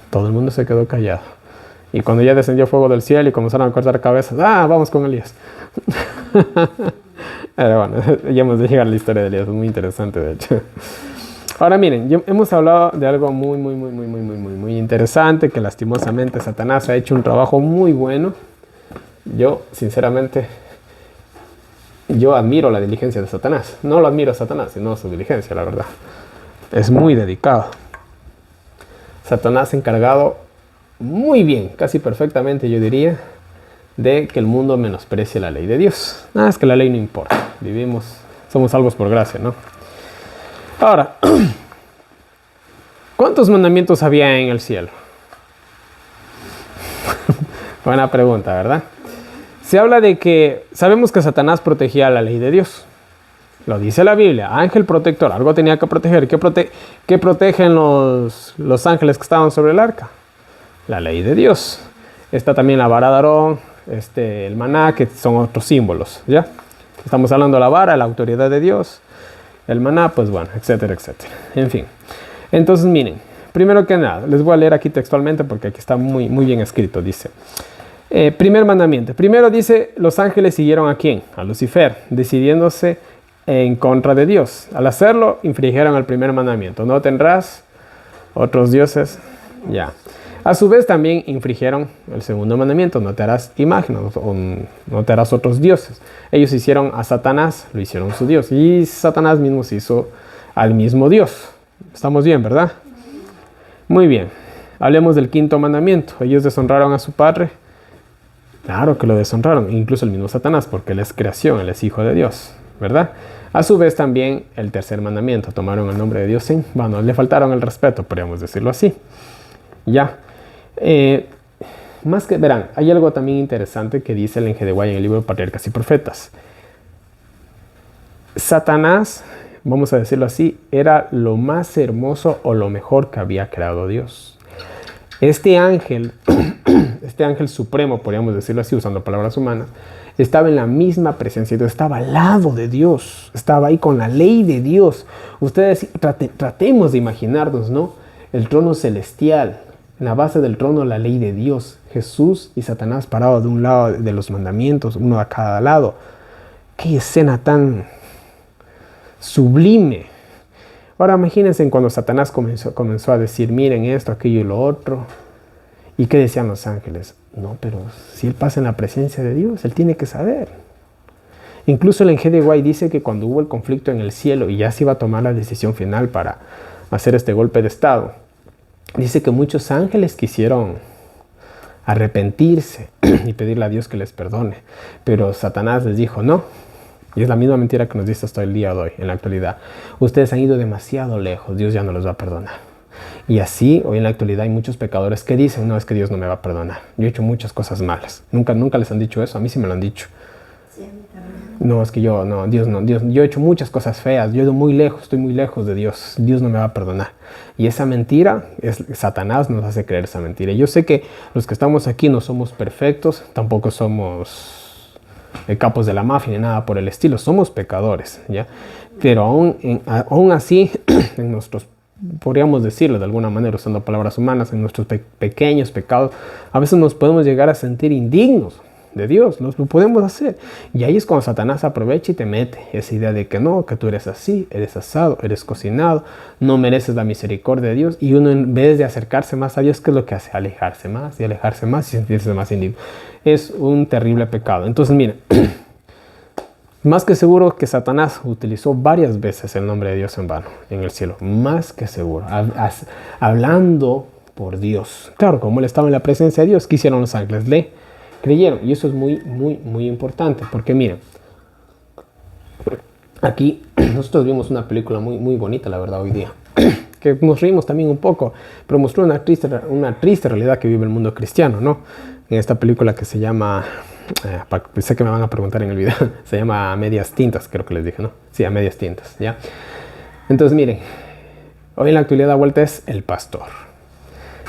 Todo el mundo se quedó callado. Y cuando ya descendió fuego del cielo y comenzaron a cortar cabezas, vamos con Elías. Pero bueno, ya hemos de llegar a la historia de Elías, es muy interesante de hecho. Ahora miren, hemos hablado de algo muy interesante, que lastimosamente Satanás ha hecho un trabajo muy bueno. Yo, sinceramente, admiro la diligencia de Satanás. No lo admiro a Satanás, sino su diligencia, la verdad. Es muy dedicado. Satanás se ha encargado muy bien, casi perfectamente yo diría, de que el mundo menosprecie la ley de Dios. Nada, es que la ley no importa. Somos salvos por gracia, ¿no? Ahora, ¿cuántos mandamientos había en el cielo? Buena pregunta, ¿verdad? Se habla de que sabemos que Satanás protegía la ley de Dios. Lo dice la Biblia, ángel protector, algo tenía que proteger. ¿Qué protegen los ángeles que estaban sobre el arca? La ley de Dios. Está también la vara de Aarón, el maná, que son otros símbolos, ¿ya? Estamos hablando de la vara, la autoridad de Dios, el maná, pues bueno, etcétera, etcétera. En fin. Entonces, miren, primero que nada, les voy a leer aquí textualmente porque aquí está muy bien escrito, dice. Primer mandamiento. Primero dice, los ángeles siguieron ¿a quién? A Lucifer, decidiéndose en contra de Dios. Al hacerlo, infringieron el primer mandamiento. No tendrás otros dioses. Ya. A su vez también infringieron el segundo mandamiento, no te harás imágenes o no te harás otros dioses. Ellos hicieron a Satanás, lo hicieron su Dios, y Satanás mismo se hizo al mismo Dios. Estamos bien, ¿verdad? Muy bien. Hablemos del quinto mandamiento. Ellos deshonraron a su padre. Claro que lo deshonraron, incluso el mismo Satanás, porque él es creación, él es hijo de Dios, ¿verdad? A su vez también el tercer mandamiento, tomaron el nombre de Dios en vano, le faltaron el respeto, podríamos decirlo así. Ya. Más que, verán, hay algo también interesante que dice el Enje de Guay en el libro de Patriarcas y Profetas. Satanás, vamos a decirlo así, era lo más hermoso o lo mejor que había creado Dios. Este ángel supremo, podríamos decirlo así, usando palabras humanas, estaba en la misma presencia, estaba al lado de Dios, estaba ahí con la ley de Dios. Ustedes tratemos de imaginarnos, ¿no? El trono celestial, en la base del trono la ley de Dios, Jesús y Satanás parados de un lado de los mandamientos, uno a cada lado. ¡Qué escena tan sublime! Ahora imagínense cuando Satanás comenzó a decir, miren esto, aquello y lo otro. ¿Y qué decían los ángeles? No, pero si él pasa en la presencia de Dios, él tiene que saber. Incluso el Enje de Guay dice que cuando hubo el conflicto en el cielo y ya se iba a tomar la decisión final para hacer este golpe de estado, dice que muchos ángeles quisieron arrepentirse y pedirle a Dios que les perdone. Pero Satanás les dijo no. Y es la misma mentira que nos dice hasta el día de hoy, en la actualidad. Ustedes han ido demasiado lejos, Dios ya no los va a perdonar. Y así, hoy en la actualidad hay muchos pecadores que dicen, no, es que Dios no me va a perdonar. Yo he hecho muchas cosas malas. Nunca les han dicho eso, a mí sí me lo han dicho. Sí, a mí también. No, es que yo he hecho muchas cosas feas, yo he ido muy lejos, estoy muy lejos de Dios. Dios no me va a perdonar. Y esa mentira, Satanás nos hace creer esa mentira. Y yo sé que los que estamos aquí no somos perfectos, tampoco somos capos de la mafia ni nada por el estilo, somos pecadores, ¿ya? Pero aún así, en nuestros, podríamos decirlo de alguna manera usando palabras humanas, en nuestros pequeños pecados, a veces nos podemos llegar a sentir indignos de Dios, lo podemos hacer. Y ahí es cuando Satanás aprovecha y te mete esa idea de que no, que tú eres así, eres asado, eres cocinado, no mereces la misericordia de Dios. Y uno, en vez de acercarse más a Dios, ¿qué es lo que hace? Alejarse más y sentirse más indigno. Es un terrible pecado. Entonces, miren, más que seguro que Satanás utilizó varias veces el nombre de Dios en vano en el cielo. Más que seguro. Hablando por Dios. Claro, como él estaba en la presencia de Dios, ¿qué hicieron los ángeles? Le creyeron. Y eso es muy, muy, muy importante. Porque miren, aquí nosotros vimos una película muy, muy bonita, la verdad, hoy día. Que nos reímos también un poco, pero mostró una triste realidad que vive el mundo cristiano, ¿no? En esta película que se llama, sé que me van a preguntar en el video, se llama A Medias Tintas, creo que les dije, ¿no? Sí, A Medias Tintas, ¿ya? Entonces, miren, hoy en la actualidad la vuelta es el pastor.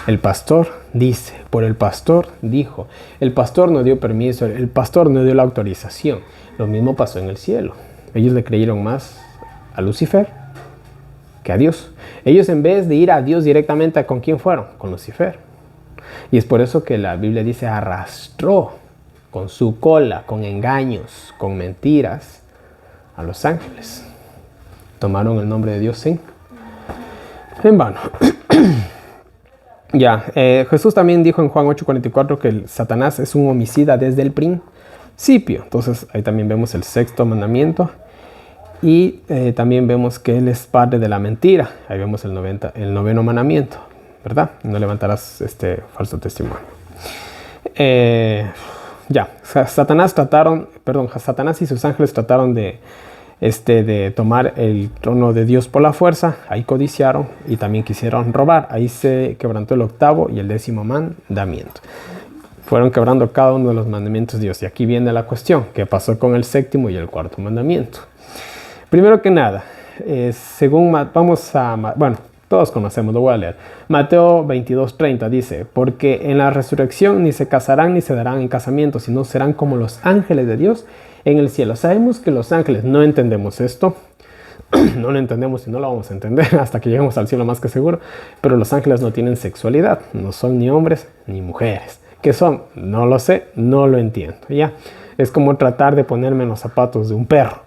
El pastor dice, por el pastor dijo, el pastor no dio permiso, el pastor no dio la autorización. Lo mismo pasó en el cielo. Ellos le creyeron más a Lucifer que a Dios. Ellos, en vez de ir a Dios directamente, ¿con quién fueron? Con Lucifer. Y es por eso que la Biblia dice, arrastró con su cola, con engaños, con mentiras, a los ángeles. Tomaron el nombre de Dios en vano. Ya, Jesús también dijo en Juan 8:44 que el Satanás es un homicida desde el principio. Entonces ahí también vemos el sexto mandamiento. Y también vemos que él es padre de la mentira. Ahí vemos el noveno mandamiento, ¿verdad? No levantarás falso testimonio. Satanás y sus ángeles trataron de tomar el trono de Dios por la fuerza. Ahí codiciaron y también quisieron robar. Ahí se quebrantó el octavo y el 10º mandamiento. Fueron quebrando cada uno de los mandamientos de Dios. Y aquí viene la cuestión, ¿qué pasó con el séptimo y el cuarto mandamiento? Primero que nada, todos conocemos, lo voy a leer. Mateo 22:30 dice, porque en la resurrección ni se casarán ni se darán en casamiento, sino serán como los ángeles de Dios en el cielo. Sabemos que los ángeles, no entendemos esto, no lo entendemos y no lo vamos a entender hasta que lleguemos al cielo, más que seguro, pero los ángeles no tienen sexualidad, no son ni hombres ni mujeres. ¿Qué son? No lo sé, no lo entiendo. ¿Ya? Es como tratar de ponerme en los zapatos de un perro.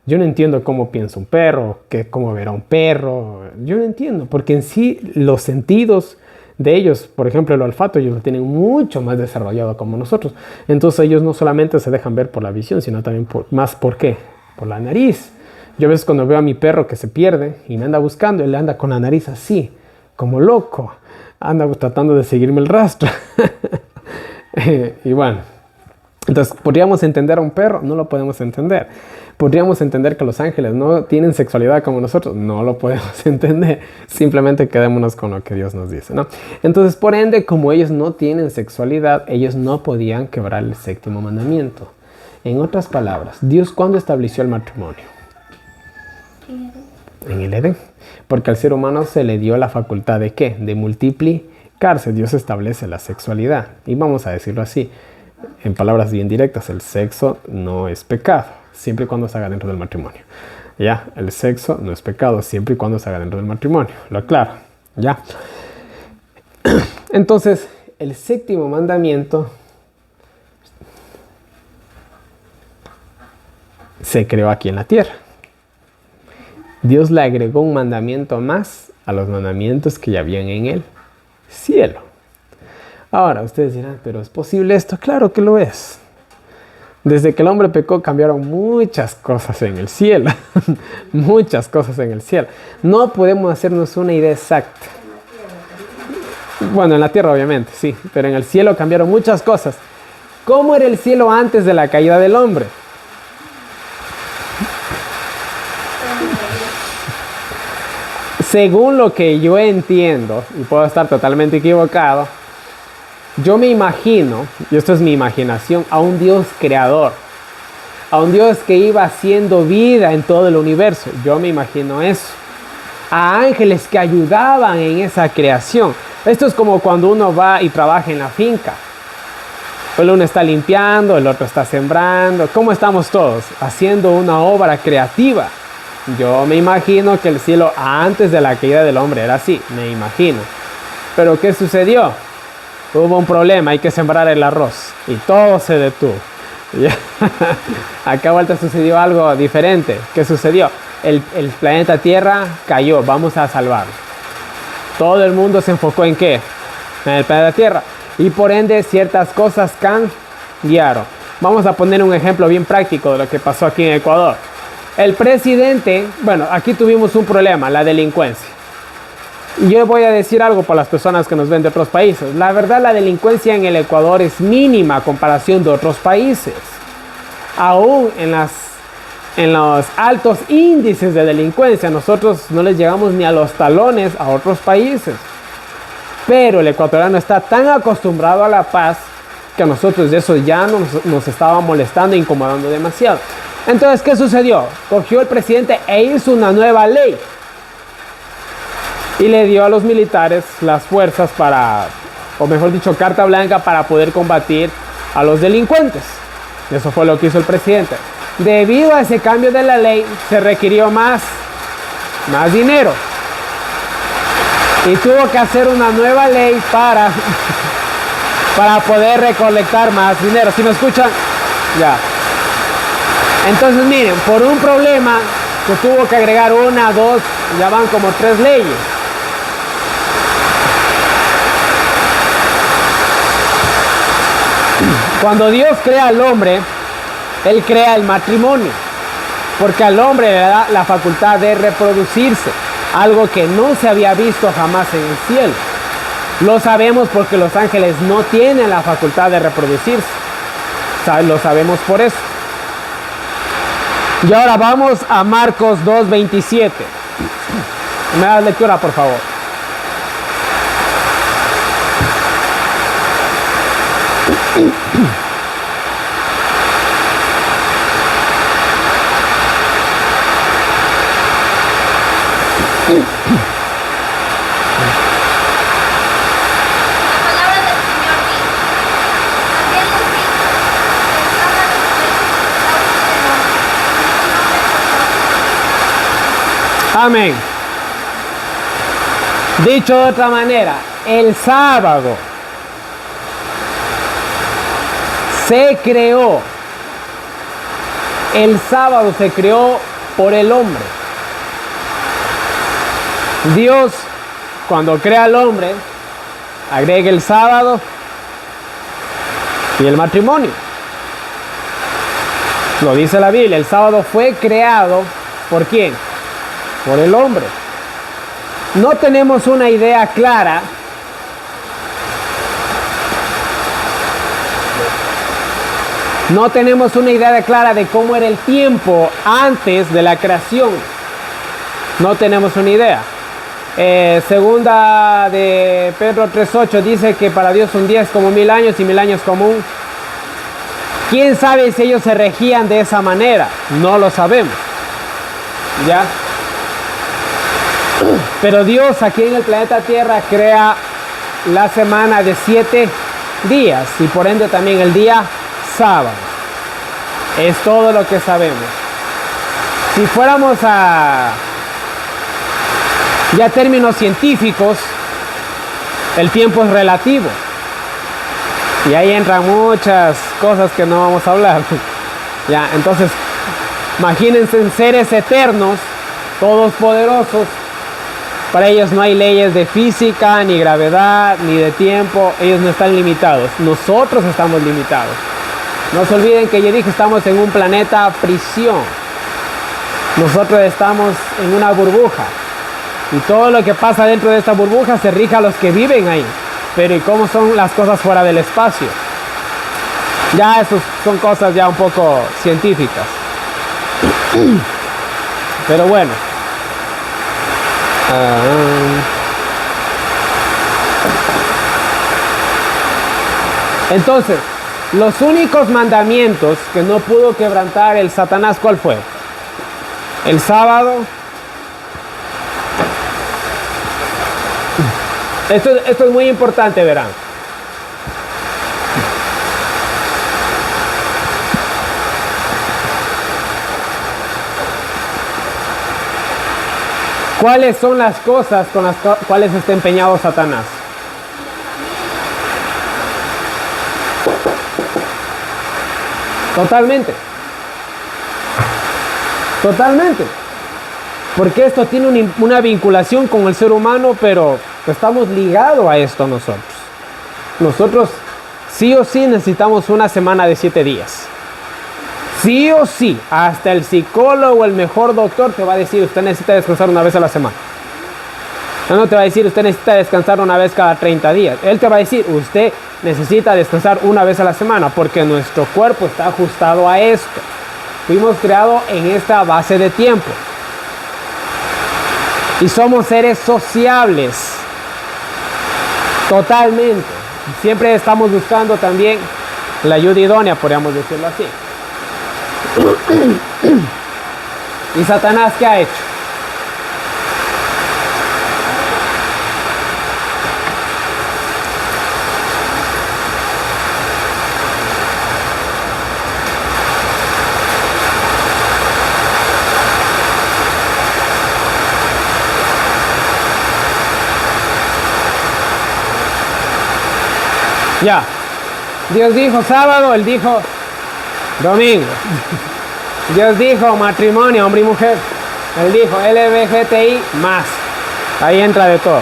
Yo no entiendo cómo piensa un perro, cómo verá un perro. Yo no entiendo, porque en sí los sentidos de ellos, por ejemplo, el olfato, ellos lo tienen mucho más desarrollado como nosotros. Entonces ellos no solamente se dejan ver por la visión, sino también ¿por qué? Por la nariz. Yo a veces cuando veo a mi perro que se pierde y me anda buscando, él anda con la nariz así, como loco. Anda tratando de seguirme el rastro. Y bueno, entonces, ¿podríamos entender a un perro? No lo podemos entender. ¿Podríamos entender que los ángeles no tienen sexualidad como nosotros? No lo podemos entender. Simplemente quedémonos con lo que Dios nos dice, ¿no? Entonces, por ende, como ellos no tienen sexualidad, ellos no podían quebrar el séptimo mandamiento. En otras palabras, ¿Dios cuándo estableció el matrimonio? En el Edén. Porque al ser humano se le dio la facultad de ¿qué? De multiplicarse. Dios establece la sexualidad. Y vamos a decirlo así, en palabras bien directas, el sexo no es pecado, siempre y cuando se haga dentro del matrimonio. Ya, el sexo no es pecado, siempre y cuando se haga dentro del matrimonio. Lo aclaro, ya. Entonces, el séptimo mandamiento se creó aquí en la tierra. Dios le agregó un mandamiento más a los mandamientos que ya habían en el cielo. Ahora, ustedes dirán, ¿pero es posible esto? Claro que lo es. Desde que el hombre pecó, cambiaron muchas cosas en el cielo. Muchas cosas en el cielo. No podemos hacernos una idea exacta. Bueno, en la tierra obviamente, sí. Pero en el cielo cambiaron muchas cosas. ¿Cómo era el cielo antes de la caída del hombre? Según lo que yo entiendo, y puedo estar totalmente equivocado, yo me imagino, y esto es mi imaginación, a un Dios creador, a un Dios que iba haciendo vida en todo el universo. Yo me imagino eso. A ángeles que ayudaban en esa creación. Esto es como cuando uno va y trabaja en la finca. El uno está limpiando, el otro está sembrando. ¿Cómo estamos todos? Haciendo una obra creativa. Yo me imagino que el cielo antes de la caída del hombre era así, me imagino. Pero ¿qué sucedió? Hubo un problema, hay que sembrar el arroz y todo se detuvo. Acá vuelta sucedió algo diferente. ¿Qué sucedió? El planeta Tierra cayó, vamos a salvarlo. Todo el mundo se enfocó ¿en qué? En el planeta Tierra. Y por ende ciertas cosas cambiaron. Vamos a poner un ejemplo bien práctico de lo que pasó aquí en Ecuador. El presidente, bueno, aquí tuvimos un problema, la delincuencia. Y yo voy a decir algo para las personas que nos ven de otros países. La verdad, la delincuencia en el Ecuador es mínima a comparación de otros países. Aún en los altos índices de delincuencia, nosotros no les llegamos ni a los talones a otros países. Pero el ecuatoriano está tan acostumbrado a la paz que a nosotros de eso ya nos estaba molestando e incomodando demasiado. Entonces, ¿qué sucedió? Cogió el presidente e hizo una nueva ley. Y le dio a los militares las fuerzas o mejor dicho, carta blanca para poder combatir a los delincuentes. Eso fue lo que hizo el presidente. Debido a ese cambio de la ley, se requirió más dinero. Y tuvo que hacer una nueva ley para poder recolectar más dinero. ¿Sí me escuchan? Ya. Entonces miren, por un problema se tuvo que agregar 1, 2, ya van como 3 leyes. Cuando Dios crea al hombre, Él crea el matrimonio, porque al hombre le da la facultad de reproducirse, algo que no se había visto jamás en el cielo. Lo sabemos porque los ángeles no tienen la facultad de reproducirse. Lo sabemos por eso. Y ahora vamos a Marcos 2:27. Me das lectura, por favor. Amén. Dicho de otra manera, el sábado se creó. El sábado se creó por el hombre. Dios, cuando crea al hombre, agregue el sábado y el matrimonio. Lo dice la Biblia, el sábado fue creado ¿por quién? Por el hombre. No tenemos una idea clara de cómo era el tiempo antes de la creación. No tenemos una idea. Segunda de Pedro 3:8 dice que para Dios un día es como 1000 años y 1000 años como un. ¿Quién sabe si ellos se regían de esa manera? No lo sabemos. ¿Ya? Pero Dios aquí en el planeta Tierra crea la semana de 7 días y por ende también el día sábado. Es todo lo que sabemos. Si fuéramos a ya términos científicos, el tiempo es relativo. Y ahí entran muchas cosas que no vamos a hablar. Ya, entonces, imagínense en seres eternos, todos poderosos. Para ellos no hay leyes de física, ni gravedad, ni de tiempo. Ellos no están limitados. Nosotros estamos limitados. No se olviden que yo dije, estamos en un planeta prisión. Nosotros estamos en una burbuja. Y todo lo que pasa dentro de esta burbuja se rige a los que viven ahí. Pero ¿y cómo son las cosas fuera del espacio? Ya eso son cosas ya un poco científicas. Pero bueno. Entonces, los únicos mandamientos que no pudo quebrantar el Satanás, ¿cuál fue? El sábado. Esto es muy importante, verán. ¿Cuáles son las cosas con las cuales está empeñado Satanás? Totalmente. Totalmente. Porque esto tiene una vinculación con el ser humano, pero estamos ligados a esto nosotros. Nosotros sí o sí necesitamos una semana de 7 días. Sí o sí, hasta el psicólogo, el mejor doctor te va a decir, usted necesita descansar una vez a la semana. No te va a decir, usted necesita descansar una vez cada 30 días. Él te va a decir, usted necesita descansar una vez a la semana, porque nuestro cuerpo está ajustado a esto. Fuimos creados en esta base de tiempo. Y somos seres sociables. Totalmente. Siempre estamos buscando también la ayuda idónea, podríamos decirlo así. ¿Y Satanás qué ha hecho? Ya. Dios dijo sábado, él dijo domingo. Dios dijo matrimonio, hombre y mujer. Él dijo LGBTI más. Ahí entra de todo.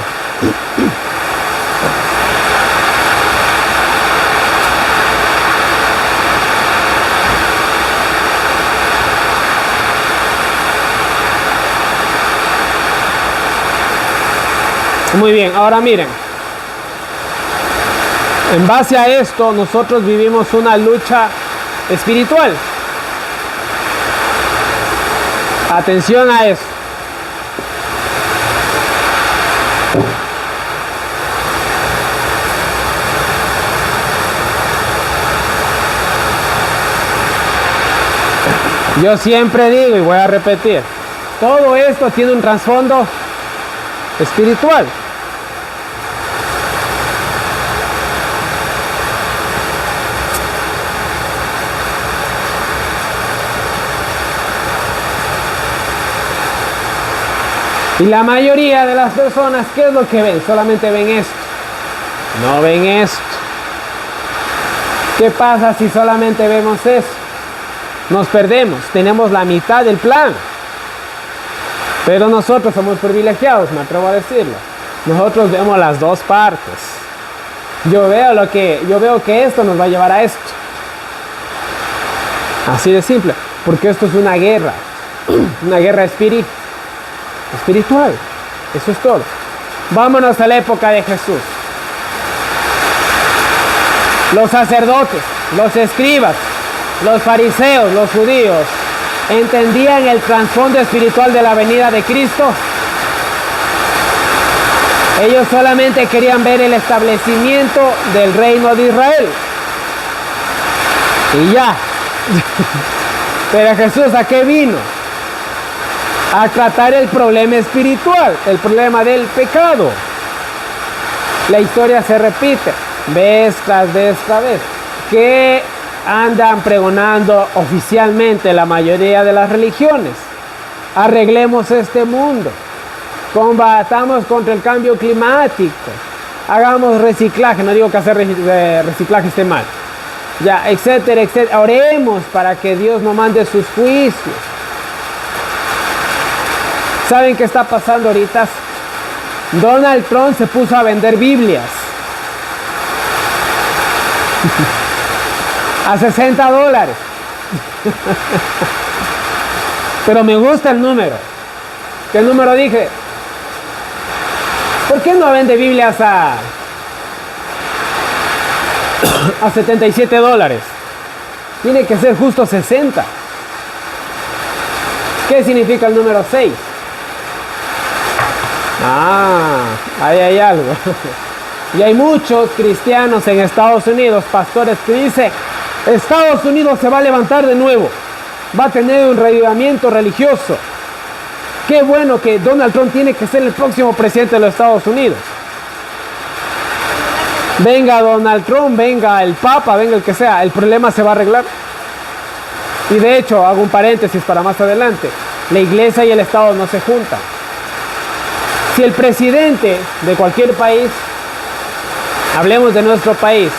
Muy bien, ahora miren. En base a esto, nosotros vivimos una lucha espiritual. Atención a eso. Yo siempre digo y voy a repetir, todo esto tiene un trasfondo espiritual. Y la mayoría de las personas, ¿qué es lo que ven? Solamente ven esto. No ven esto. ¿Qué pasa si solamente vemos eso? Nos perdemos. Tenemos la mitad del plan. Pero nosotros somos privilegiados, me atrevo a decirlo. Nosotros vemos las dos partes. Yo veo que esto nos va a llevar a esto. Así de simple, porque esto es una guerra espiritual. Eso es todo. Vámonos a la época de Jesús. Los sacerdotes, los escribas, los fariseos, los judíos, ¿entendían el trasfondo espiritual de la venida de Cristo? Ellos solamente querían ver el establecimiento del reino de Israel. Y ya. Pero Jesús, ¿a qué vino? A tratar el problema espiritual, el problema del pecado. La historia se repite vez tras vez tras vez. ¿Qué andan pregonando oficialmente la mayoría de las religiones? Arreglemos este mundo. Combatamos contra el cambio climático. Hagamos reciclaje. No digo que hacer reciclaje esté mal. Ya, etcétera, etcétera. Oremos para que Dios no mande sus juicios. ¿Saben qué está pasando ahorita? Donald Trump se puso a vender Biblias a $60. Pero me gusta el número. ¿Qué número dije? ¿Por qué no vende Biblias a $77? Tiene que ser justo 60. ¿Qué significa el número 6? Ahí hay algo. Y hay muchos cristianos en Estados Unidos, pastores, que dicen: Estados Unidos se va a levantar de nuevo, va a tener un revivamiento religioso. Qué bueno que Donald Trump tiene que ser el próximo presidente de los Estados Unidos. Venga Donald Trump, venga el Papa, venga el que sea, el problema se va a arreglar. Y de hecho, hago un paréntesis para más adelante, la iglesia y el Estado no se juntan. Si el presidente de cualquier país, hablemos de nuestro país,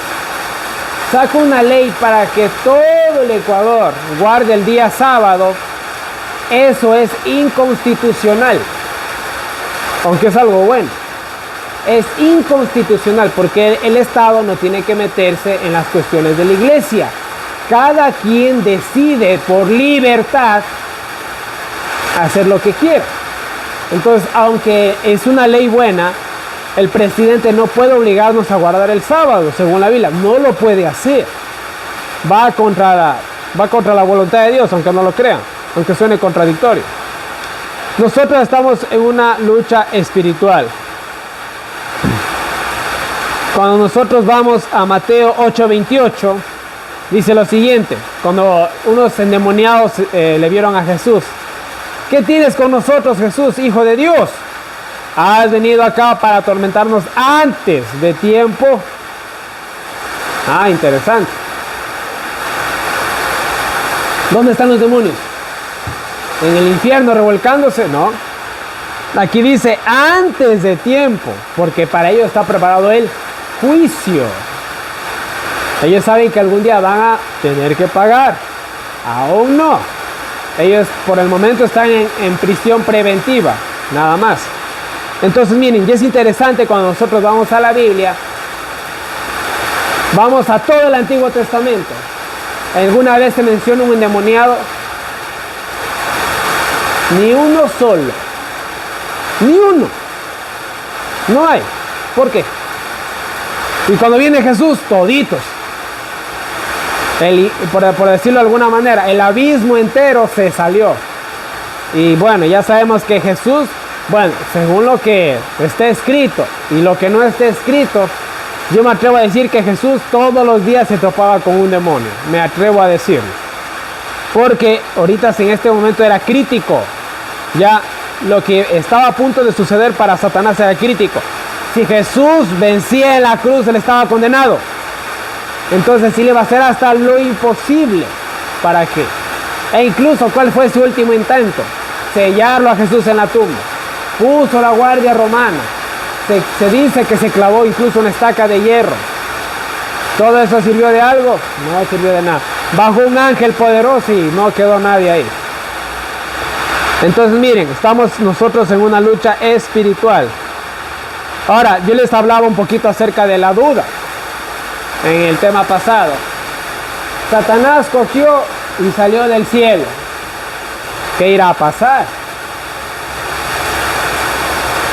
saca una ley para que todo el Ecuador guarde el día sábado, eso es inconstitucional. Aunque es algo bueno. Es inconstitucional porque el Estado no tiene que meterse en las cuestiones de la iglesia. Cada quien decide por libertad hacer lo que quiera. Entonces, aunque es una ley buena, el presidente no puede obligarnos a guardar el sábado, según la Biblia. No lo puede hacer. Va contra la voluntad de Dios, aunque no lo crean, aunque suene contradictorio. Nosotros estamos en una lucha espiritual. Cuando nosotros vamos a Mateo 8:28, dice lo siguiente, cuando unos endemoniados le vieron a Jesús: ¿qué tienes con nosotros, Jesús, Hijo de Dios? ¿Has venido acá para atormentarnos antes de tiempo? Interesante. ¿Dónde están los demonios? ¿En el infierno revolcándose? No. Aquí dice antes de tiempo, porque para ellos está preparado el juicio. Ellos saben que algún día van a tener que pagar. Aún no. Ellos por el momento están en prisión preventiva, nada más. Entonces miren, y es interesante cuando nosotros vamos a la Biblia, vamos a todo el Antiguo Testamento. ¿Alguna vez se menciona un endemoniado? Ni uno solo. Ni uno. No hay. ¿Por qué? Y cuando viene Jesús, toditos. Por decirlo de alguna manera, el abismo entero se salió. Y bueno, ya sabemos que Jesús, bueno, según lo que está escrito y lo que no está escrito, yo me atrevo a decir que Jesús todos los días se topaba con un demonio. Me atrevo a decirlo. Porque ahorita en este momento era crítico. Ya lo que estaba a punto de suceder para Satanás era crítico. Si Jesús vencía en la cruz, él estaba condenado. Entonces sí le va a hacer hasta lo imposible. ¿Para qué? E incluso, ¿cuál fue su último intento? Sellarlo a Jesús en la tumba. Puso la guardia romana. Se dice que se clavó incluso una estaca de hierro. ¿Todo eso sirvió de algo? No sirvió de nada. Bajó un ángel poderoso y no quedó nadie ahí. Entonces miren, estamos nosotros en una lucha espiritual. Ahora, yo les hablaba un poquito acerca de la duda. en el tema pasado. Satanás cogió y salió del cielo. ¿Qué irá a pasar?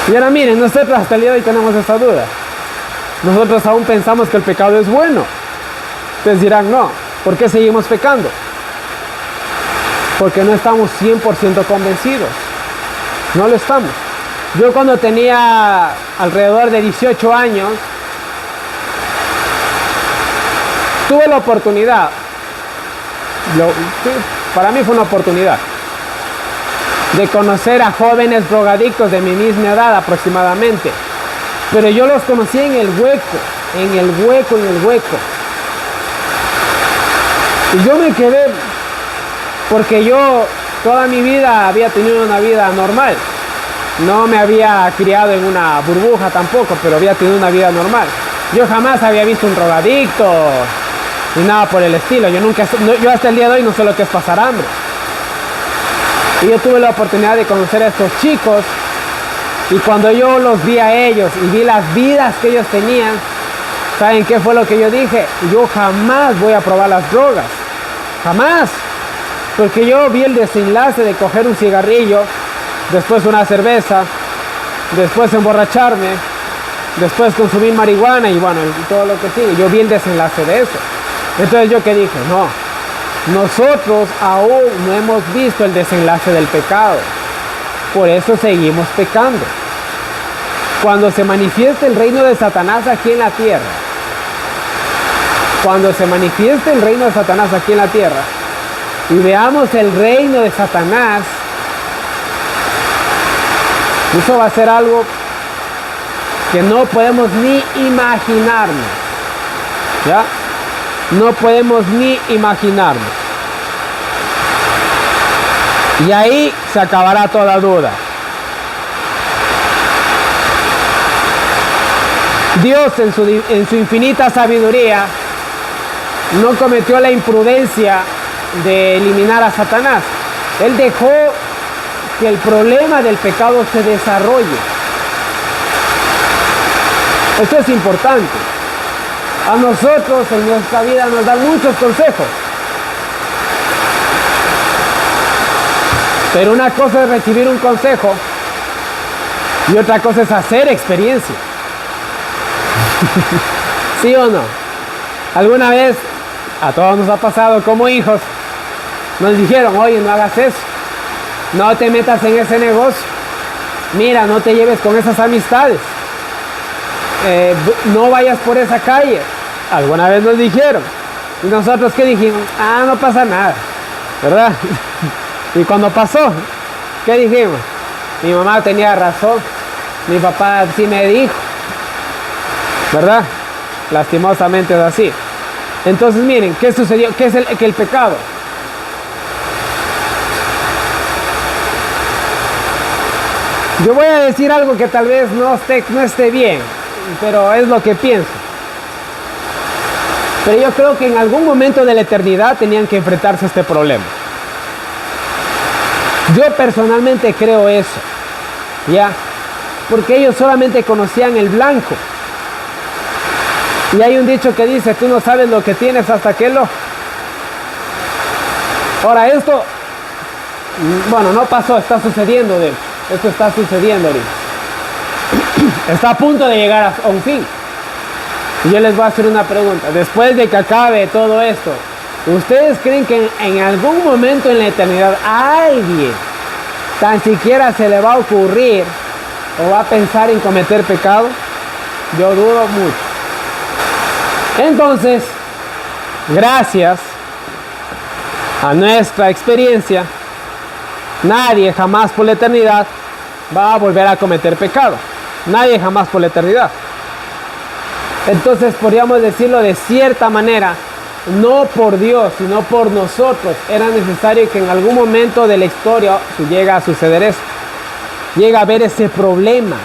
Y ahora miren, nosotros hasta el día de hoy tenemos esta duda. Nosotros aún pensamos que el pecado es bueno. Ustedes dirán, no, ¿por qué seguimos pecando? Porque no estamos 100% convencidos. No lo estamos. Yo cuando tenía alrededor de 18 años, tuve la oportunidad, para mí fue una oportunidad, de conocer a jóvenes drogadictos de mi misma edad aproximadamente. Pero yo los conocí en el hueco. Y yo me quedé, porque yo toda mi vida había tenido una vida normal. No me había criado en una burbuja tampoco, pero había tenido una vida normal. Yo jamás había visto un drogadicto ni nada por el estilo. Yo hasta el día de hoy no sé lo que es pasar hambre. Y yo tuve la oportunidad de conocer a estos chicos, y cuando yo los vi a ellos y vi las vidas que ellos tenían, ¿saben qué fue lo que yo dije? Yo jamás voy a probar las drogas. Jamás. Porque yo vi el desenlace de coger un cigarrillo, después una cerveza, después emborracharme, después consumir marihuana y bueno, todo lo que sigue. Yo vi el desenlace de eso. Entonces yo que dije, no, nosotros aún no hemos visto el desenlace del pecado. Por eso seguimos pecando. Cuando se manifieste el reino de Satanás aquí en la tierra, y veamos el reino de Satanás, eso va a ser algo que no podemos ni imaginarnos. ¿Ya? No podemos ni imaginarnos. Y ahí se acabará toda duda. Dios en su infinita sabiduría no cometió la imprudencia de eliminar a Satanás. Él dejó que el problema del pecado se desarrolle. Esto es importante. A nosotros en nuestra vida nos dan muchos consejos. Pero una cosa es recibir un consejo y otra cosa es hacer experiencia. ¿Sí o no? Alguna vez, a todos nos ha pasado como hijos, nos dijeron, oye, no hagas eso, no te metas en ese negocio, mira, no te lleves con esas amistades, no vayas por esa calle. Alguna vez nos dijeron, y nosotros ¿qué dijimos? No pasa nada, ¿verdad? Y cuando pasó, ¿qué dijimos? Mi mamá tenía razón, mi papá sí me dijo, ¿verdad? Lastimosamente es así. Entonces miren, ¿qué sucedió? ¿Qué es el pecado? Yo voy a decir algo que tal vez no esté bien, pero es lo que pienso. Pero yo creo que en algún momento de la eternidad tenían que enfrentarse a este problema. Yo personalmente creo eso, ¿ya? Porque ellos solamente conocían el blanco. Y hay un dicho que dice, tú no sabes lo que tienes hasta que lo... Ahora esto, bueno, no pasó, está sucediendo de hecho. Esto está sucediendo ahorita. Está a punto de llegar a un fin. Y yo les voy a hacer una pregunta. Después de que acabe todo esto, ¿ustedes creen que en algún momento en la eternidad a alguien tan siquiera se le va a ocurrir o va a pensar en cometer pecado? Yo dudo mucho. Entonces, gracias a nuestra experiencia, nadie jamás por la eternidad va a volver a cometer pecado. Nadie jamás por la eternidad. Entonces podríamos decirlo de cierta manera, no por Dios, sino por nosotros. Era necesario que en algún momento de la historia llegue a suceder eso. Llega a haber ese problema.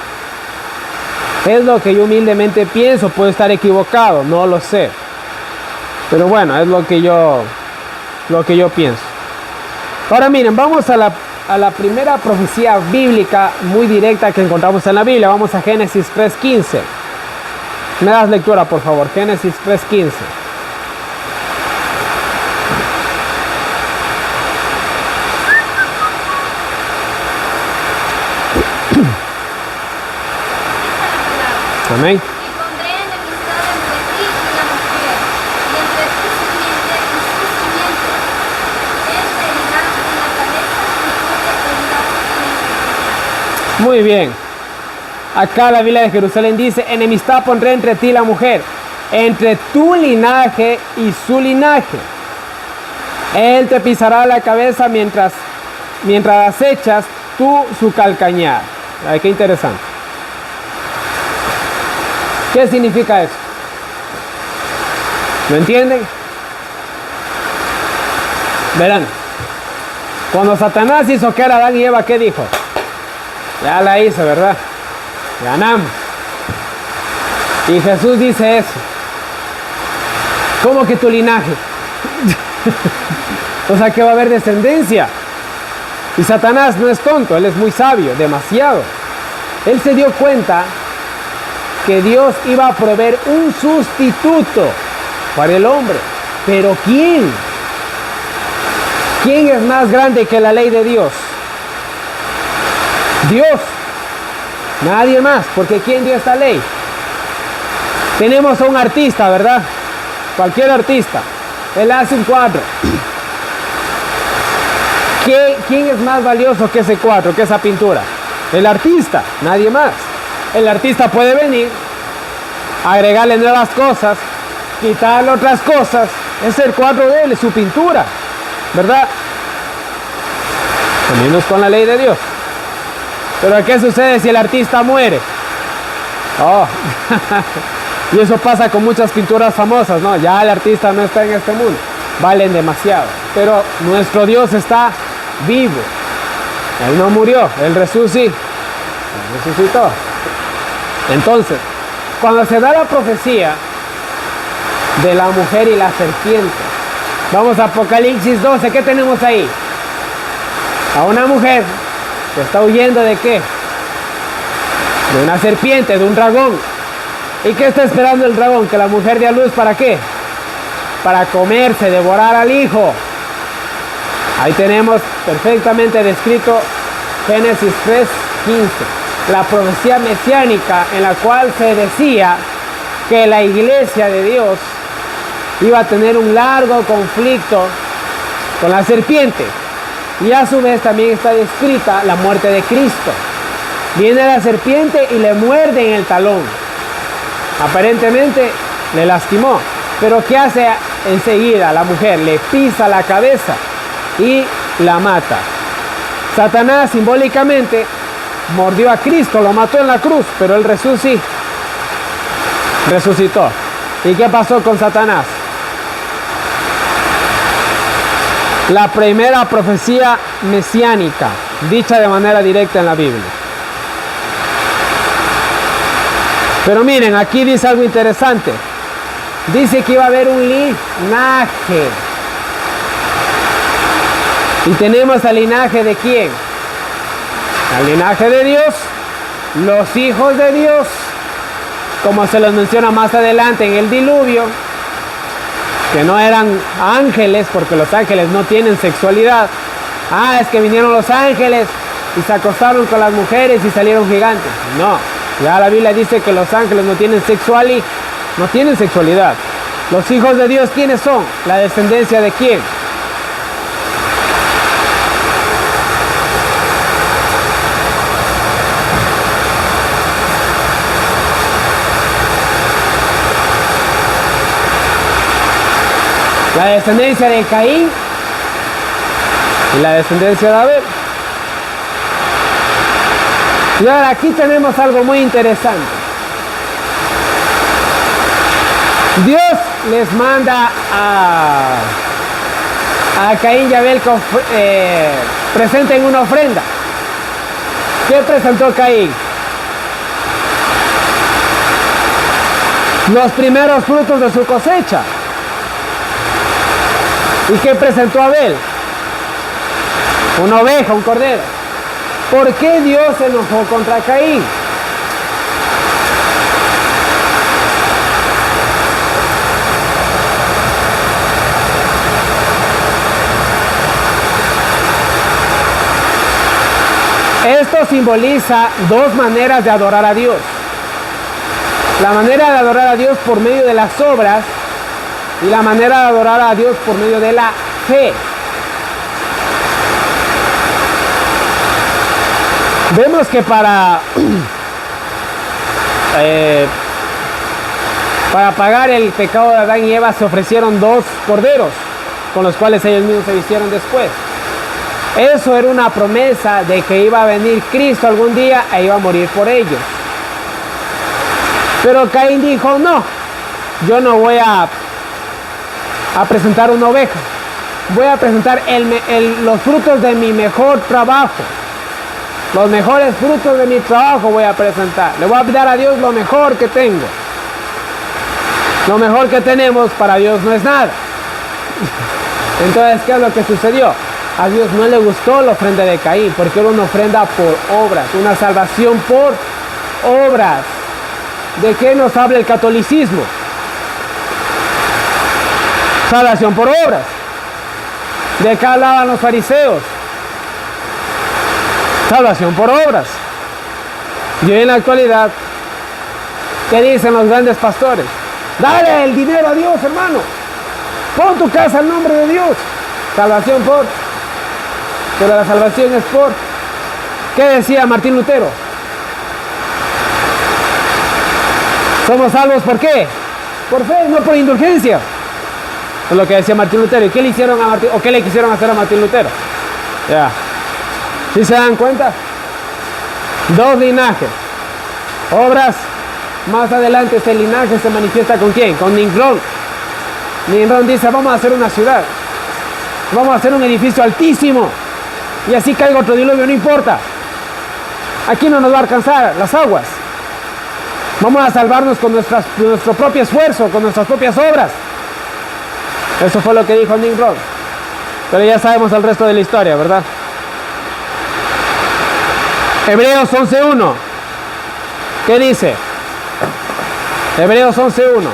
Es lo que yo humildemente pienso, puedo estar equivocado, no lo sé. Pero bueno, es lo que yo pienso. Ahora miren, vamos a la primera profecía bíblica muy directa que encontramos en la Biblia. Vamos a Génesis 3:15. Me das lectura, por favor. Génesis 3:15. Amén. Y pondré enemistad entre ti y la mujer, y entre tu simiente y su simiente. Él te herirá en la cabeza y tú te herirás en el calcañar. Muy bien. Acá la Biblia de Jerusalén dice, enemistad pondré entre ti y la mujer, entre tu linaje y su linaje. Él te pisará la cabeza mientras acechas tú su calcañar. Ay, qué interesante. ¿Qué significa eso? ¿Lo entienden? Verán, cuando Satanás hizo que era Adán y Eva, ¿qué dijo? Ya la hizo, ¿verdad? Ganamos. Y Jesús dice eso. ¿Cómo que tu linaje? O sea que va a haber descendencia. Y Satanás no es tonto, él es muy sabio, demasiado. Él se dio cuenta que Dios iba a proveer un sustituto para el hombre. Pero ¿quién? ¿Quién es más grande que la ley de Dios? Dios. Nadie más, porque ¿quién dio esta ley? Tenemos a un artista, ¿verdad? Cualquier artista. Él hace un cuadro. ¿Quién es más valioso que ese cuadro, que esa pintura? El artista, nadie más. El artista puede venir, agregarle nuevas cosas, quitarle otras cosas. Es el cuadro de él, es su pintura, ¿verdad? También es con la ley de Dios. Pero ¿qué sucede si el artista muere? Oh, y eso pasa con muchas pinturas famosas, ¿no? Ya el artista no está en este mundo, valen demasiado. Pero nuestro Dios está vivo. Él no murió, Él resucitó. Entonces, cuando se da la profecía de la mujer y la serpiente, vamos a Apocalipsis 12, ¿qué tenemos ahí? A una mujer que está huyendo ¿de qué? De una serpiente, de un dragón. ¿Y qué está esperando el dragón? Que la mujer dé a luz, ¿para qué? Para comerse, devorar al hijo. Ahí tenemos perfectamente descrito Génesis 3:15. La profecía mesiánica en la cual se decía que la iglesia de Dios iba a tener un largo conflicto con la serpiente. Y a su vez también está descrita la muerte de Cristo. Viene la serpiente y le muerde en el talón. Aparentemente le lastimó. Pero ¿qué hace enseguida la mujer? Le pisa la cabeza y la mata. Satanás simbólicamente mordió a Cristo, lo mató en la cruz, pero él resucitó. ¿Y qué pasó con Satanás? La primera profecía mesiánica, dicha de manera directa en la Biblia. Pero miren, aquí dice algo interesante. Dice que iba a haber un linaje. Y tenemos el linaje de ¿quién? El linaje de Dios, los hijos de Dios, como se los menciona más adelante en el diluvio, que no eran ángeles, porque los ángeles no tienen sexualidad. Es que vinieron los ángeles y se acostaron con las mujeres y salieron gigantes. No, ya la Biblia dice que los ángeles no tienen sexualidad. Los hijos de Dios, ¿quiénes son? La descendencia de ¿quién? La descendencia de Caín y la descendencia de Abel. Y ahora aquí tenemos algo muy interesante. Dios les manda a Caín y Abel que presenten una ofrenda. ¿Qué presentó Caín? Los primeros frutos de su cosecha. ¿Y qué presentó Abel? Una oveja, un cordero. ¿Por qué Dios se enojó contra Caín? Esto simboliza dos maneras de adorar a Dios. La manera de adorar a Dios por medio de las obras y la manera de adorar a Dios por medio de la fe. Vemos que para pagar el pecado de Adán y Eva se ofrecieron 2 corderos, con los cuales ellos mismos se vistieron después. Eso era una promesa de que iba a venir Cristo algún día e iba a morir por ellos. Pero Caín dijo, no, yo no voy a presentar una oveja. Voy a presentar los frutos de mi mejor trabajo. Los mejores frutos de mi trabajo voy a presentar. Le voy a dar a Dios lo mejor que tengo. Lo mejor que tenemos para Dios no es nada. Entonces, ¿qué es lo que sucedió? A Dios no le gustó la ofrenda de Caín, porque era una ofrenda por obras, una salvación por obras. ¿De qué nos habla el catolicismo? Salvación por obras. ¿De qué hablaban los fariseos? Salvación por obras. Y hoy en la actualidad, ¿qué dicen los grandes pastores? Dale el dinero a Dios, hermano. Pon tu casa al nombre de Dios. Salvación por. Pero la salvación es por. ¿Qué decía Martín Lutero? Somos salvos ¿por qué? Por fe, no por indulgencia. Es lo que decía Martín Lutero. ¿Y qué le hicieron a Martín, o qué le quisieron hacer a Martín Lutero? Ya. ¿Sí se dan cuenta? 2 linajes. Obras. Más adelante este linaje se manifiesta ¿con quién? Con Nimrod. Nimrod dice, vamos a hacer una ciudad. Vamos a hacer un edificio altísimo. Y así caiga otro diluvio, no importa. Aquí no nos va a alcanzar las aguas. Vamos a salvarnos con nuestro propio esfuerzo, con nuestras propias obras. Eso fue lo que dijo Nimrod. Pero ya sabemos el resto de la historia, ¿verdad? Hebreos 11.1. ¿Qué dice? Hebreos 11.1.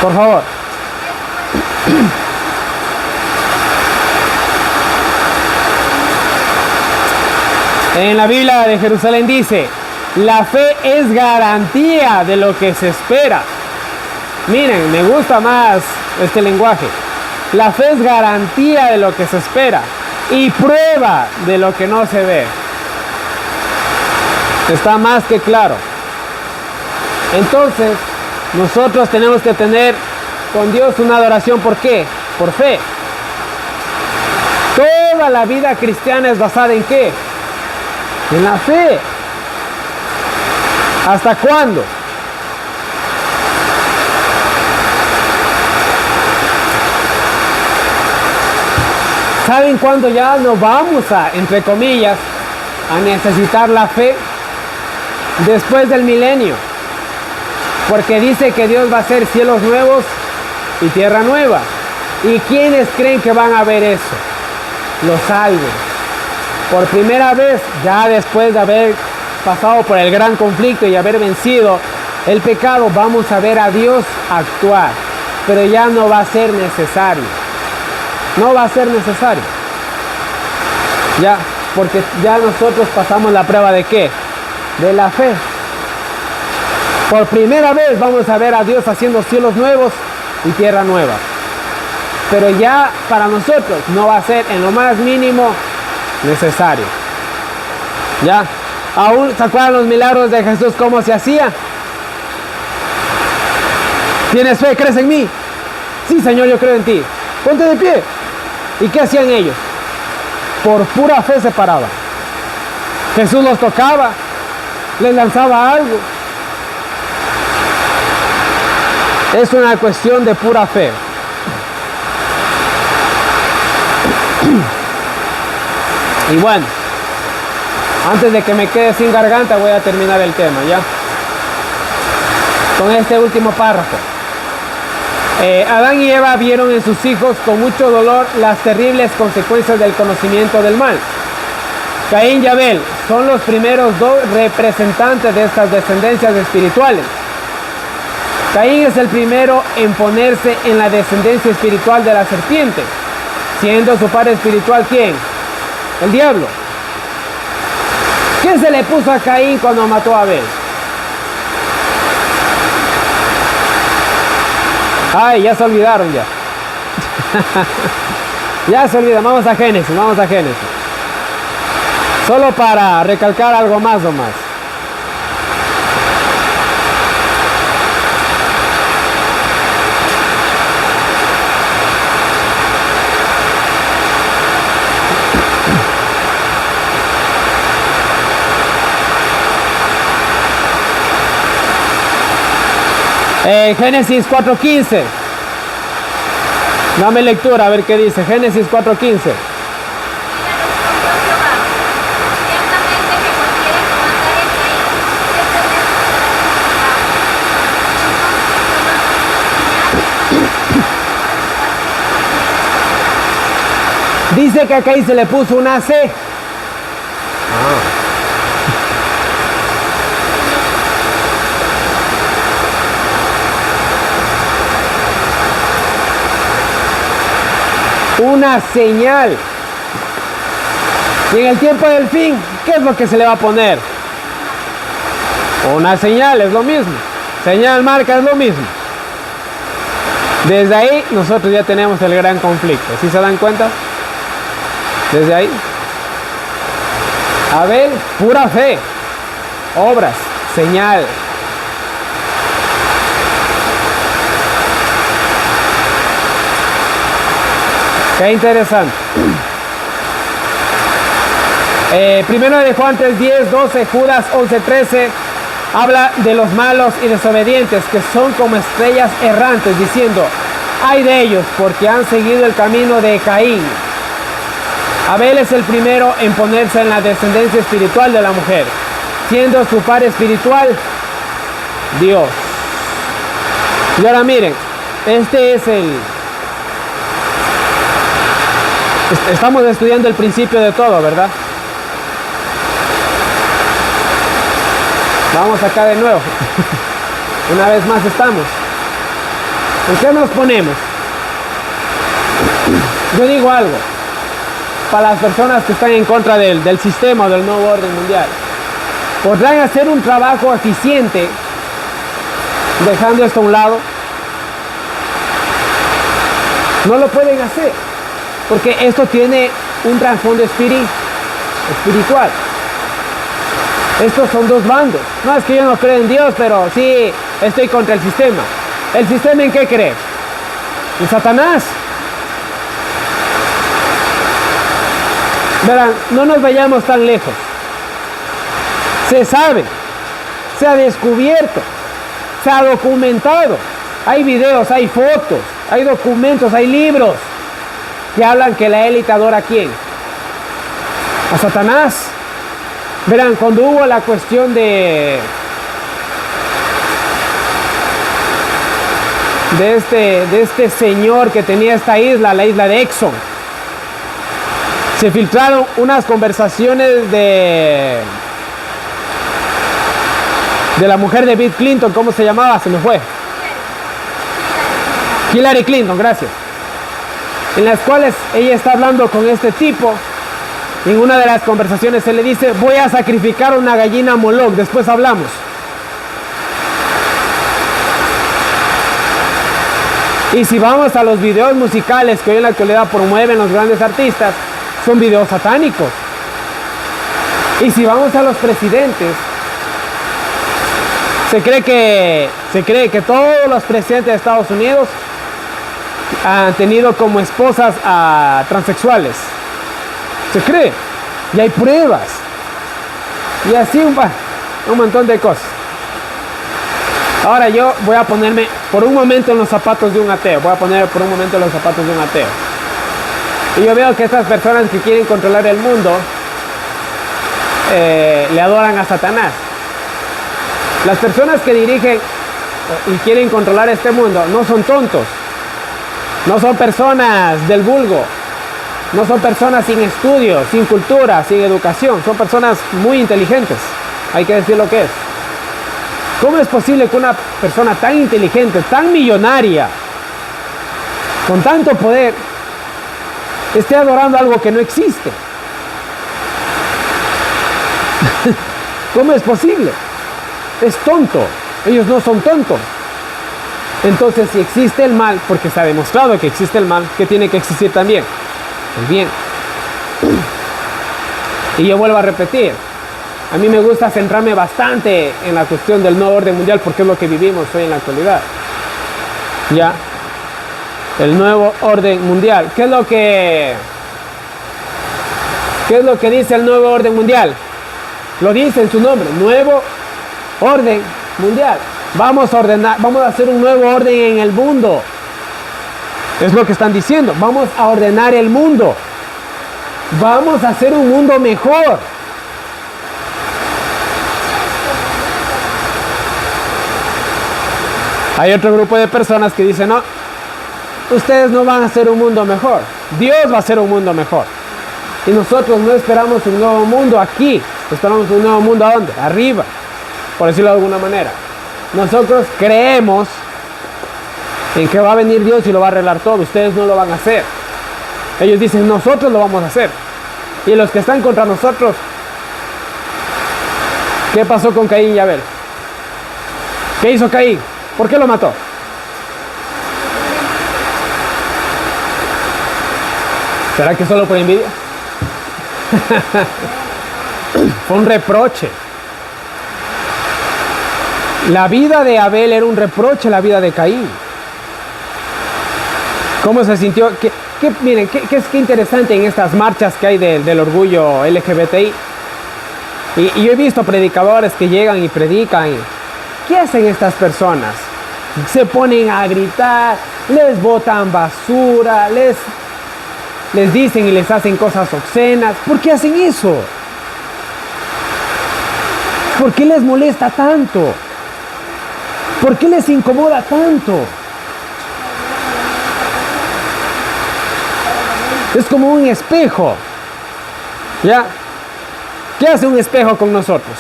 Por favor. En la Biblia de Jerusalén dice, la fe es garantía de lo que se espera. Miren, me gusta más este lenguaje. La fe es garantía de lo que se espera y prueba de lo que no se ve. Está más que claro. Entonces, nosotros tenemos que tener con Dios una adoración. ¿Por qué? Por fe. Toda la vida cristiana es basada ¿en qué? En la fe. ¿Hasta cuándo? ¿Saben cuándo ya no vamos a, entre comillas, a necesitar la fe? Después del milenio. Porque dice que Dios va a hacer cielos nuevos y tierra nueva. ¿Y quiénes creen que van a ver eso? Los salvos. Por primera vez, ya después de haber pasado por el gran conflicto y haber vencido el pecado, vamos a ver a Dios actuar. Pero ya no va a ser necesario. No va a ser necesario. Ya, porque ya nosotros pasamos la prueba ¿de qué? De la fe. Por primera vez vamos a ver a Dios haciendo cielos nuevos y tierra nueva. Pero ya para nosotros no va a ser en lo más mínimo necesario. ¿Ya? ¿Aún se acuerdan los milagros de Jesús cómo se hacía? ¿Tienes fe? ¿Crees en mí? Sí, Señor, yo creo en ti. Ponte de pie. ¿Y qué hacían ellos? Por pura fe se paraban. Jesús los tocaba, les lanzaba algo. Es una cuestión de pura fe. Y bueno, antes de que me quede sin garganta voy a terminar el tema, ¿ya? Con este último párrafo. Adán y Eva vieron en sus hijos con mucho dolor las terribles consecuencias del conocimiento del mal. Caín y Abel son los primeros dos representantes de estas descendencias espirituales. Caín es el primero en ponerse en la descendencia espiritual de la serpiente, siendo su padre espiritual ¿quién? El diablo. ¿Qué se le puso a Caín cuando mató a Abel? Ay, ya se olvidaron ya. Ya se olvidan, vamos a Génesis. Solo para recalcar algo más o más. Génesis 4:15. Dame lectura a ver qué dice. Génesis 4:15. Dice que acá se le puso una C. Una señal. Y en el tiempo del fin, ¿qué es lo que se le va a poner? Una señal, es lo mismo. Señal, marca, es lo mismo. Desde ahí nosotros ya tenemos el gran conflicto. ¿Sí se dan cuenta? Desde ahí. Abel, pura fe. Obras, señal. Qué interesante. Primero de Juan 3:10, 12, Judas 11:13 habla de los malos y desobedientes que son como estrellas errantes, diciendo: ay de ellos, porque han seguido el camino de Caín. Abel es el primero en ponerse en la descendencia espiritual de la mujer, siendo su par espiritual Dios. Y ahora miren, este es estamos estudiando el principio de todo, ¿verdad? Vamos acá de nuevo. Una vez más estamos. ¿En qué nos ponemos? Yo digo algo. Para las personas que están en contra del sistema del nuevo orden mundial, podrán hacer un trabajo eficiente dejando esto a un lado. No lo pueden hacer, porque esto tiene un trasfondo espiritual. Estos son dos bandos. No es que yo no creo en Dios, pero sí estoy contra el sistema. ¿El sistema en qué cree? En Satanás. Verán, no nos vayamos tan lejos. Se sabe, se ha descubierto, se ha documentado. Hay videos, hay fotos, hay documentos, hay libros que hablan que la élite adora ¿a quién? A Satanás. Verán, cuando hubo la cuestión de este señor que tenía esta isla, la isla de Exxon, se filtraron unas conversaciones de la mujer de Bill Clinton. ¿Cómo se llamaba? Se me fue. Hillary Clinton, gracias. En las cuales ella está hablando con este tipo. En una de las conversaciones se le dice: voy a sacrificar una gallina a Moloch, después hablamos. Y si vamos a los videos musicales que hoy en la actualidad promueven los grandes artistas, son videos satánicos. Y si vamos a los presidentes, se cree que todos los presidentes de Estados Unidos han tenido como esposas a transexuales. Se cree, y hay pruebas, y así un montón de cosas. Ahora yo voy a ponerme por un momento en los zapatos de un ateo. Y yo veo que estas personas que quieren controlar el mundo le adoran a Satanás. Las personas que dirigen y quieren controlar este mundo no son tontos, no son personas del vulgo, No son personas sin estudio, sin cultura, sin educación. Son personas muy inteligentes. Hay que decir lo que es. ¿Cómo es posible que una persona tan inteligente, tan millonaria, con tanto poder, esté adorando algo que no existe? ¿Cómo es posible? Es tonto. Ellos no son tontos. Entonces, si existe el mal, porque se ha demostrado que existe el mal, ¿qué tiene que existir también? El bien. Y yo vuelvo a repetir, a mí me gusta centrarme bastante en la cuestión del nuevo orden mundial, porque es lo que vivimos hoy en la actualidad. Ya, el nuevo orden mundial. ¿Qué es lo que dice el nuevo orden mundial? Lo dice en su nombre, nuevo orden mundial. Vamos a ordenar, vamos a hacer un nuevo orden en el mundo. Es lo que están diciendo. Vamos a ordenar el mundo. Vamos a hacer un mundo mejor. Hay otro grupo de personas que dicen, no, ustedes no van a hacer un mundo mejor. Dios va a hacer un mundo mejor. Y nosotros no esperamos un nuevo mundo aquí. Esperamos un nuevo mundo ¿a dónde? Arriba, por decirlo de alguna manera. Nosotros creemos en que va a venir Dios y lo va a arreglar todo. Ustedes no lo van a hacer. Ellos dicen, nosotros lo vamos a hacer. Y los que están contra nosotros, ¿qué pasó con Caín y Abel? ¿Qué hizo Caín? ¿Por qué lo mató? ¿Será que solo por envidia? Fue un reproche. La vida de Abel era un reproche a la vida de Caín. ¿Cómo se sintió? Miren, qué interesante en estas marchas que hay del orgullo LGBTI. Y yo he visto predicadores que llegan y predican. ¿Qué hacen estas personas? Se ponen a gritar, les botan basura, les dicen y les hacen cosas obscenas. ¿Por qué hacen eso? ¿Por qué les molesta tanto? ¿Por qué les incomoda tanto? Es como un espejo. ¿Ya? ¿Qué hace un espejo con nosotros?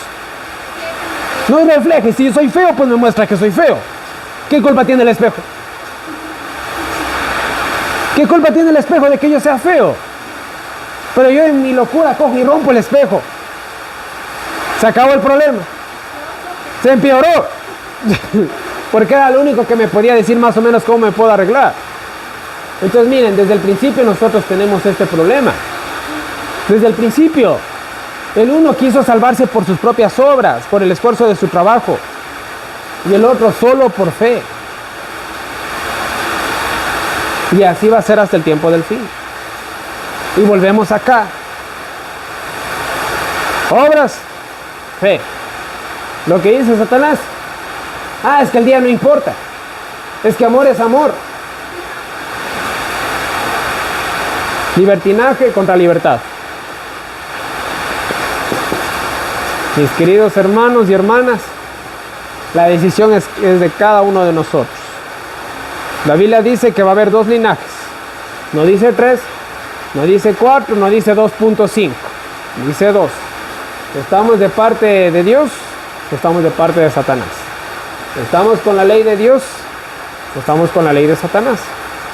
No refleje. Si yo soy feo, pues me muestra que soy feo. ¿Qué culpa tiene el espejo? ¿Qué culpa tiene el espejo de que yo sea feo? Pero yo en mi locura cojo y rompo el espejo. Se acabó el problema. Se empeoró. Porque era lo único que me podía decir más o menos cómo me puedo arreglar. Entonces miren, desde el principio nosotros tenemos este problema. Desde el principio. El uno quiso salvarse por sus propias obras, por el esfuerzo de su trabajo. Y el otro solo por fe. Y así va a ser hasta el tiempo del fin. Y volvemos acá. Obras, fe. Lo que dice Satanás. Es que el día no importa. Es que amor es amor. Libertinaje contra libertad. Mis queridos hermanos y hermanas, la decisión es de cada uno de nosotros. La Biblia dice que va a haber 2 linajes. No dice 3, no dice 4, no dice 2.5. Dice 2. ¿Estamos de parte de Dios o estamos de parte de Satanás? ¿Estamos con la ley de Dios o estamos con la ley de Satanás?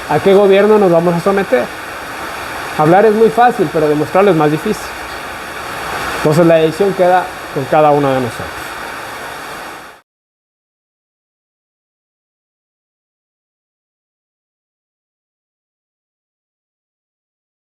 ¿A qué gobierno nos vamos a someter? Hablar es muy fácil, pero demostrarlo es más difícil. Entonces la decisión queda con cada uno de nosotros.